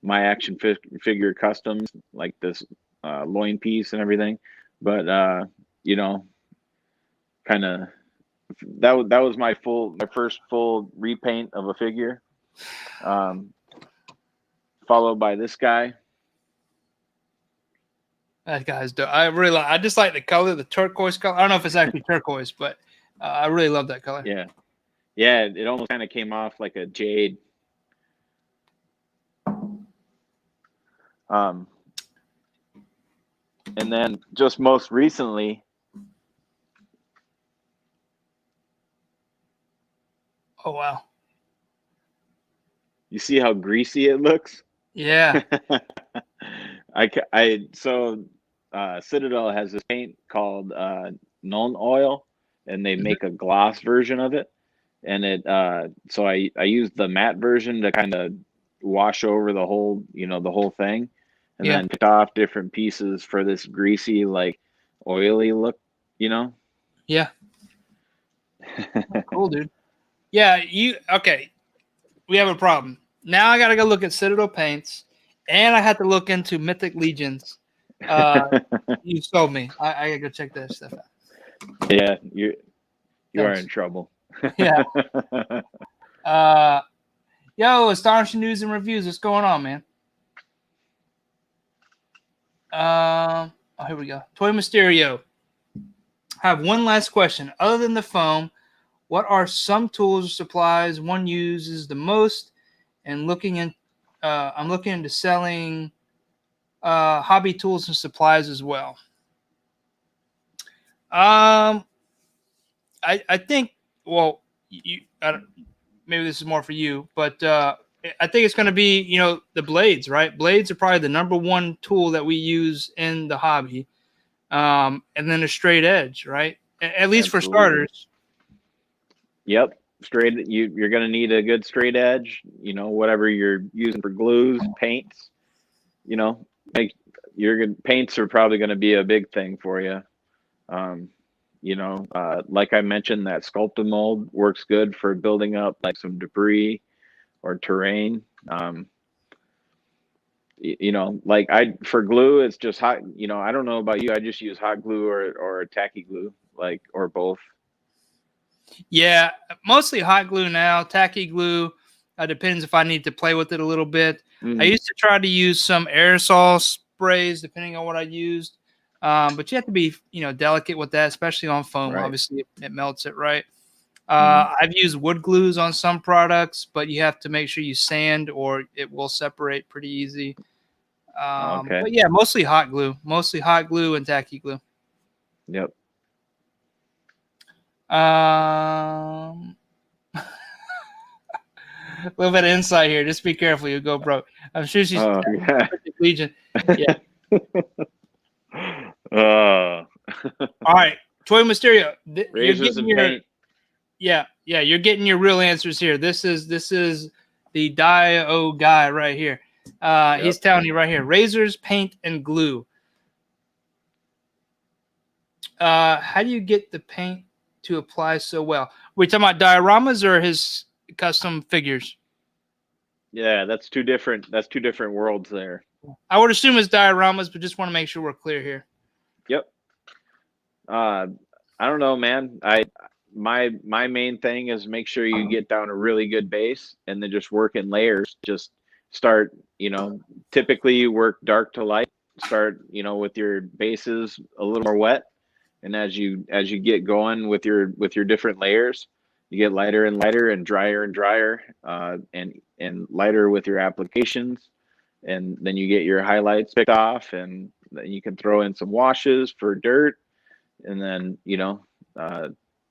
my action figure customs, like this loin piece and everything. But you know, kind of that was my first full repaint of a figure. Followed by this guy. That guy's dope. I just like the color, the turquoise color. I don't know if it's actually turquoise, but I really love that color. Yeah. Yeah, it almost kind of came off like a jade. And then just most recently, Oh wow. you see how greasy it looks? Yeah. Citadel has this paint called Nuln Oil, and they make a gloss version of it. And so I used the matte version to kind of wash over the whole, you know, the whole thing, and then picked off different pieces for this greasy, like oily look, you know? Yeah. Cool, dude. Yeah, okay. We have a problem. Now I gotta go look at Citadel paints, and I had to look into Mythic Legions. You sold me. I gotta go check that stuff out. Yeah, you are in trouble. Yeah. Yo, astonishing news and reviews. What's going on, man? Oh, here we go. Toy Mysterio. I have one last question. Other than the foam, what are some tools or supplies one uses the most? And I'm looking into selling hobby tools and supplies as well. I think, well, maybe this is more for you, but I think it's going to be, you know, the blades, right? Blades are probably the number one tool that we use in the hobby. And then a straight edge, right? At least for starters. Yep. You're going to need a good straight edge, you know, whatever you're using for glues, paints, you know, paints are probably going to be a big thing for you. You know, like I mentioned, that sculpted mold works good for building up like some debris or terrain. You know, like for glue, it's just hot. You know, I don't know about you. I just use hot glue or tacky glue, like, or both. Yeah, mostly hot glue now. Tacky glue depends if I need to play with it a little bit. I used to try to use some aerosol sprays depending on what I used. But you have to be, you know, delicate with that, especially on foam. Right. Obviously, it melts it, right? I've used wood glues on some products, but you have to make sure you sand or it will separate pretty easy. Okay. But yeah, mostly hot glue and tacky glue. Yep. A little bit of insight here. Just be careful. You go broke. I'm sure she's Legion. Yeah. All right. Toy Mysterio. Razors and paint. Yeah. You're getting your real answers here. This is the Dio guy right here. He's telling you right here. Razors, paint, and glue. How do you get the paint to apply so well? We talking about dioramas or his custom figures? Yeah, that's two different worlds there. I would assume it's dioramas, but just want to make sure we're clear here. Yep. I don't know, man. My main thing is make sure you get down a really good base and then just work in layers. Just start, you know, typically you work dark to light. Start, you know, with your bases a little more wet, and as you get going with your different layers, you get lighter and lighter and drier, and lighter with your applications, and then you get your highlights picked off, and you can throw in some washes for dirt, and then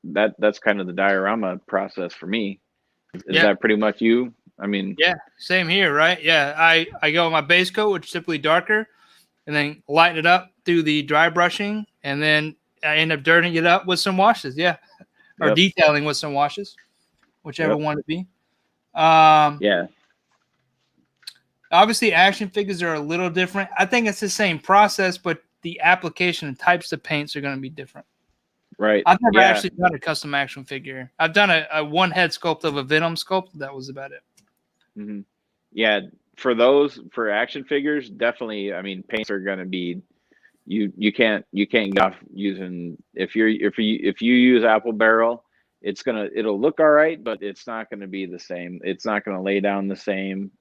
that's kind of the diorama process for me. Is that pretty much you? I mean, yeah, same here, right? Yeah, I go with my base coat, which is typically darker, and then lighten it up through the dry brushing, and then I end up dirtying it up with some washes. Yeah, or detailing with some washes, whichever one to be. Yeah. Obviously, action figures are a little different. I think it's the same process, but the application and types of paints are going to be different. Right. I've never actually done a custom action figure. I've done a one head sculpt of a Venom sculpt. That was about it. Mm-hmm. Yeah, for action figures, definitely. I mean, paints are going to be you can't get off using if you use apple barrel, it'll look all right, but it's not going to be the same. It's not going to lay down the same.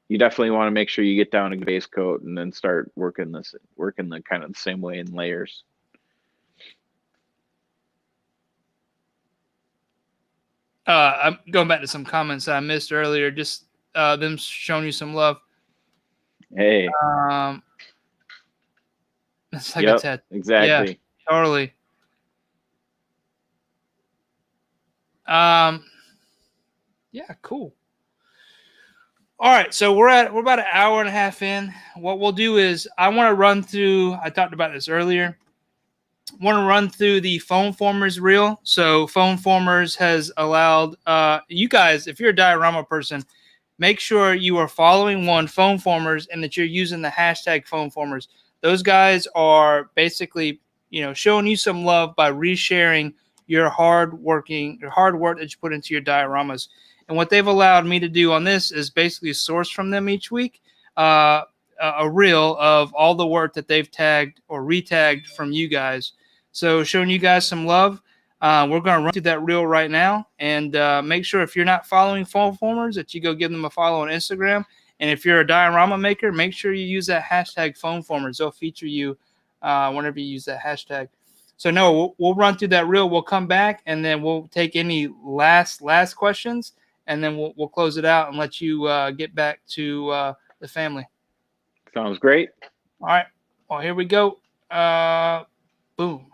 You definitely want to make sure you get down a base coat and then start working the kind of the same way in layers. I'm going back to some comments I missed earlier. Just them showing you some love. Hey. It's like a tattoo. Exactly. Yeah, totally. Yeah, cool. All right, so we're about an hour and a half in. What we'll do is I want to run through. I talked about this earlier. I want to run through the Foam Formers reel. So Foam Formers has allowed you guys, if you're a diorama person, make sure you are following Foam Formers and that you're using the hashtag Foam Formers. Those guys are basically, showing you some love by resharing your hard work that you put into your dioramas. And what they've allowed me to do on this is basically source from them each week a reel of all the work that they've tagged or retagged from you guys. So showing you guys some love. We're going to run through that reel right now, and make sure if you're not following Foam Formers that you go give them a follow on Instagram. And if you're a diorama maker, make sure you use that hashtag Foam Formers. They'll feature you whenever you use that hashtag. So no, we'll run through that reel. We'll come back, and then we'll take any last questions, and then we'll close it out and let you get back to the family. Sounds great. All right. Well, here we go. Boom.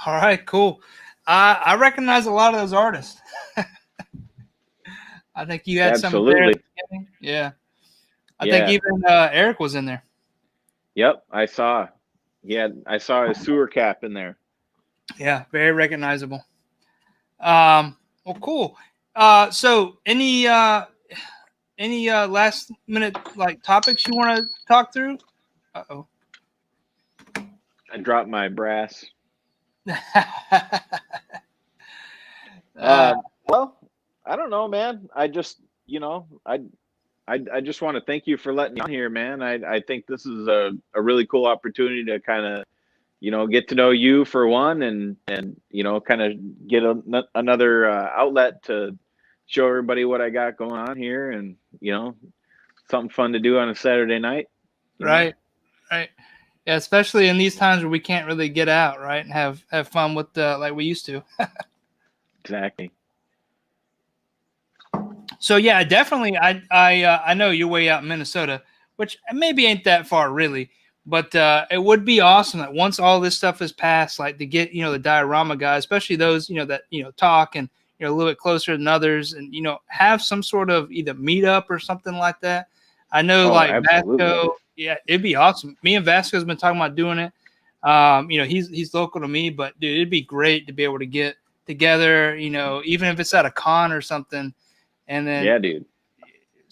All right, cool. I recognize a lot of those artists. I think you had some there. Yeah. I think even Eric was in there. Yep, I saw. I saw a sewer cap in there. Yeah, very recognizable. Well, cool. So any last minute topics you want to talk through? Uh-oh. I dropped my brass. Well, I don't know, man. I just, I just want to thank you for letting me on here, man. I think this is a really cool opportunity to kind of, get to know you for one, and kind of get another outlet to show everybody what I got going on here, and something fun to do on a Saturday night. Right. Yeah, especially in these times where we can't really get out, right, and have fun with like we used to. Exactly. So yeah, definitely. I know you're way out in Minnesota, which maybe ain't that far really, but it would be awesome that once all this stuff is passed, like to get the diorama guys, especially those that talk and a little bit closer than others, and have some sort of either meetup or something like that. I know Mezco, yeah, it'd be awesome. Me and Vasco's been talking about doing it. He's local to me, but dude, it'd be great to be able to get together. Even if it's at a con or something. And then, yeah, dude,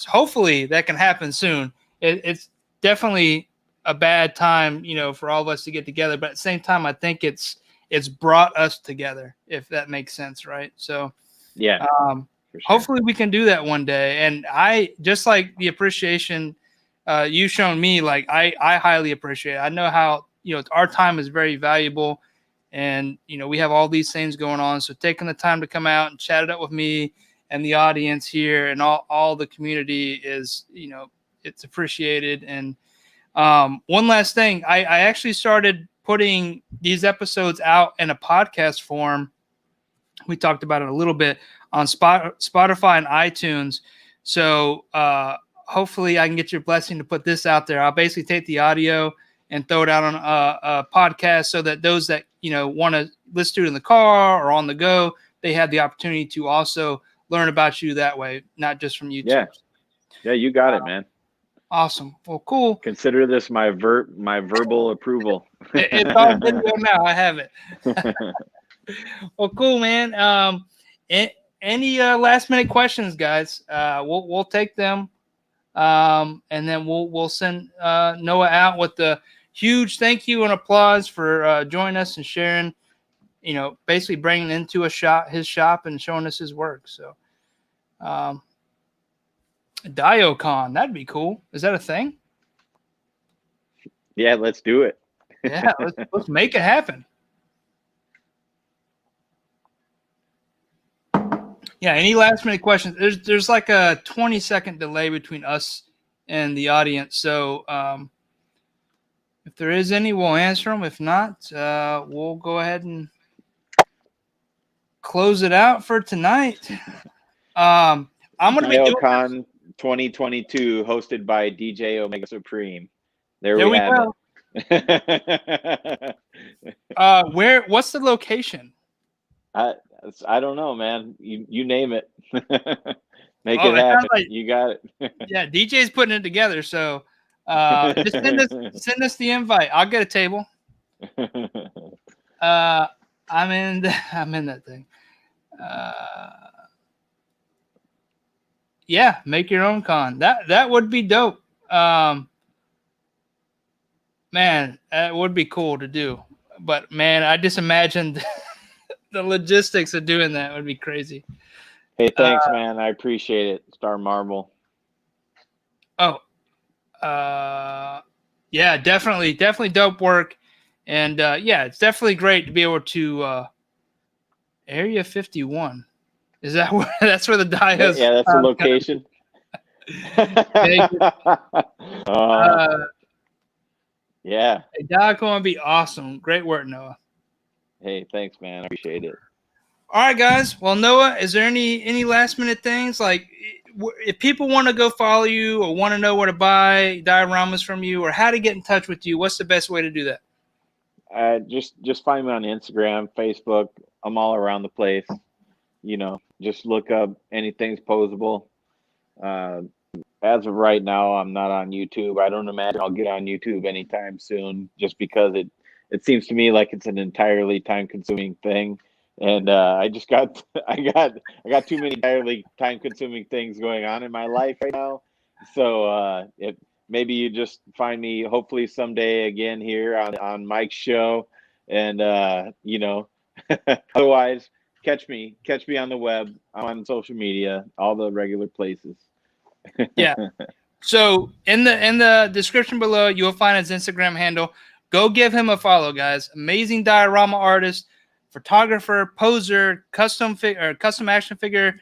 hopefully that can happen soon. It's definitely a bad time, for all of us to get together. But at the same time, I think it's brought us together, if that makes sense, right? So, yeah, sure. Hopefully we can do that one day. And I just like the appreciation you've shown me. Like I highly appreciate it. I know how our time is very valuable, and we have all these things going on. So taking the time to come out and chat it up with me and the audience here and all the community is, it's appreciated. And one last thing, I actually started putting these episodes out in a podcast form. We talked about it a little bit on Spotify and iTunes. So hopefully I can get your blessing to put this out there. I'll basically take the audio and throw it out on a podcast so that those that, want to listen to it in the car or on the go, they have the opportunity to also learn about you that way, not just from YouTube. Yeah, you got it, man. Awesome. Well, cool. Consider this my verbal approval. It's all video now. I have it. Well, cool, man. Any last minute questions, guys? We'll take them, and then we'll send Noah out with the huge thank you and applause for joining us and sharing. Basically bringing into his shop and showing us his work. So, DioCon, that'd be cool. Is that a thing? Yeah, let's do it. Yeah, let's make it happen. Yeah, any last minute questions? There's like a 20-second delay between us and the audience. So if there is any, we'll answer them. If not, we'll go ahead and close it out for tonight. I'm going to be doing DioCon 2022 hosted by DJ Omega Supreme. There we have it. What's the location? I don't know, man. You name it. Make it happen. Like, you got it. Yeah, DJ's putting it together. So just send us the invite. I'll get a table. I'm in that thing. Yeah, make your own con. That would be dope. Man, that would be cool to do. But man, I just imagined the logistics of doing that would be crazy. Hey, thanks, man. I appreciate it, Star Marvel. Oh, yeah, definitely dope work. And yeah, it's definitely great to be able to Area 51. Is that where that's where the dios? Yeah, that's the location. Yeah. Hey, Doc, going to be awesome. Great work, Noah. Hey, thanks, man. I appreciate it. All right, guys. Well, Noah, is there any last minute things? Like, if people want to go follow you or want to know where to buy dioramas from you or how to get in touch with you, what's the best way to do that? Just find me on Instagram, Facebook. I'm all around the place. Just look up AnythingPosable. As of right now, I'm not on YouTube. I don't imagine I'll get on YouTube anytime soon, just because it seems to me like it's an entirely time-consuming thing, and I got too many entirely time-consuming things going on in my life right now. So maybe you just find me hopefully someday again here on Mike's show, and otherwise catch me on the web. I'm on social media, all the regular places. Yeah. So in the description below, you'll find his Instagram handle. Go give him a follow, guys. Amazing diorama artist, photographer, poser, custom action figure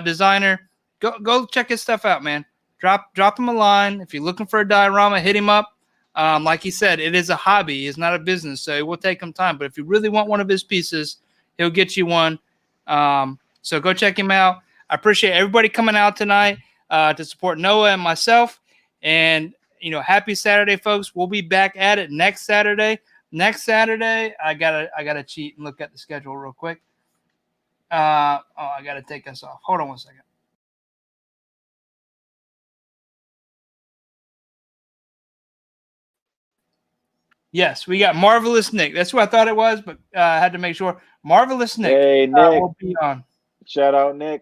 designer. Go check his stuff out, man. Drop him a line. If you're looking for a diorama, hit him up. Like he said, it is a hobby. It's not a business, so it will take him time. But if you really want one of his pieces, he'll get you one. So go check him out. I appreciate everybody coming out tonight to support Noah and myself. And, happy Saturday, folks. We'll be back at it next Saturday. Next Saturday, I gotta cheat and look at the schedule real quick. I gotta take us off. Hold on one second. Yes, we got MarvelousNick. That's who I thought it was, but I had to make sure. MarvelousNick. Hey, Nick. Will be on. Shout out, Nick.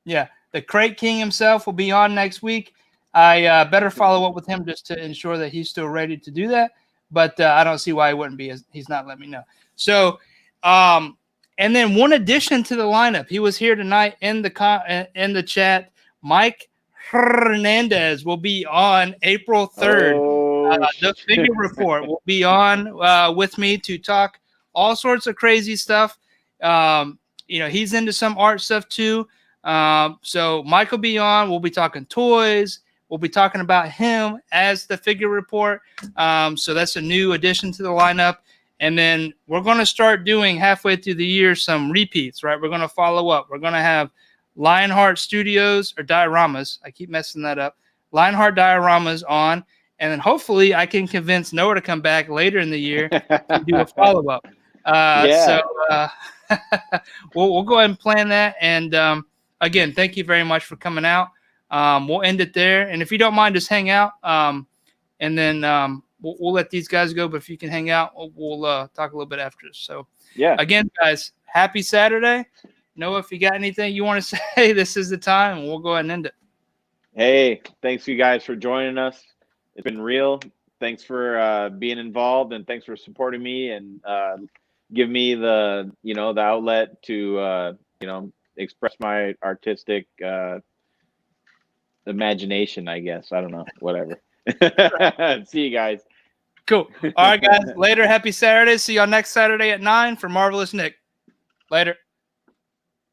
Yeah, the Crate King himself will be on next week. I better follow up with him just to ensure that he's still ready to do that. But I don't see why he wouldn't be. He's not letting me know. So, and then one addition to the lineup. He was here tonight in the chat. Mike Hernandez will be on April 3rd. The Figure Report will be on with me to talk all sorts of crazy stuff. He's into some art stuff too. So Mike will be on. We'll be talking toys. We'll be talking about him as the Figure Report. So that's a new addition to the lineup. And then we're going to start doing halfway through the year some repeats, right? We're going to follow up. We're going to have Lionheart Studios or Dioramas. I keep messing that up. Lionheart Dioramas on. And then hopefully I can convince Noah to come back later in the year to do a follow-up. So we'll go ahead and plan that. And again, thank you very much for coming out. We'll end it there. And if you don't mind, just hang out. And then we'll let these guys go. But if you can hang out, we'll talk a little bit after this. So, again, guys, happy Saturday. Noah, if you got anything you want to say, this is the time. And we'll go ahead and end it. Hey, thanks you guys for joining us. It's been real. Thanks for being involved, and thanks for supporting me and give me the the outlet to express my artistic imagination, I guess. I don't know, whatever. See you guys. Cool. All right, guys. Later. Happy Saturday. See y'all next Saturday at 9 for MarvelousNick. Later.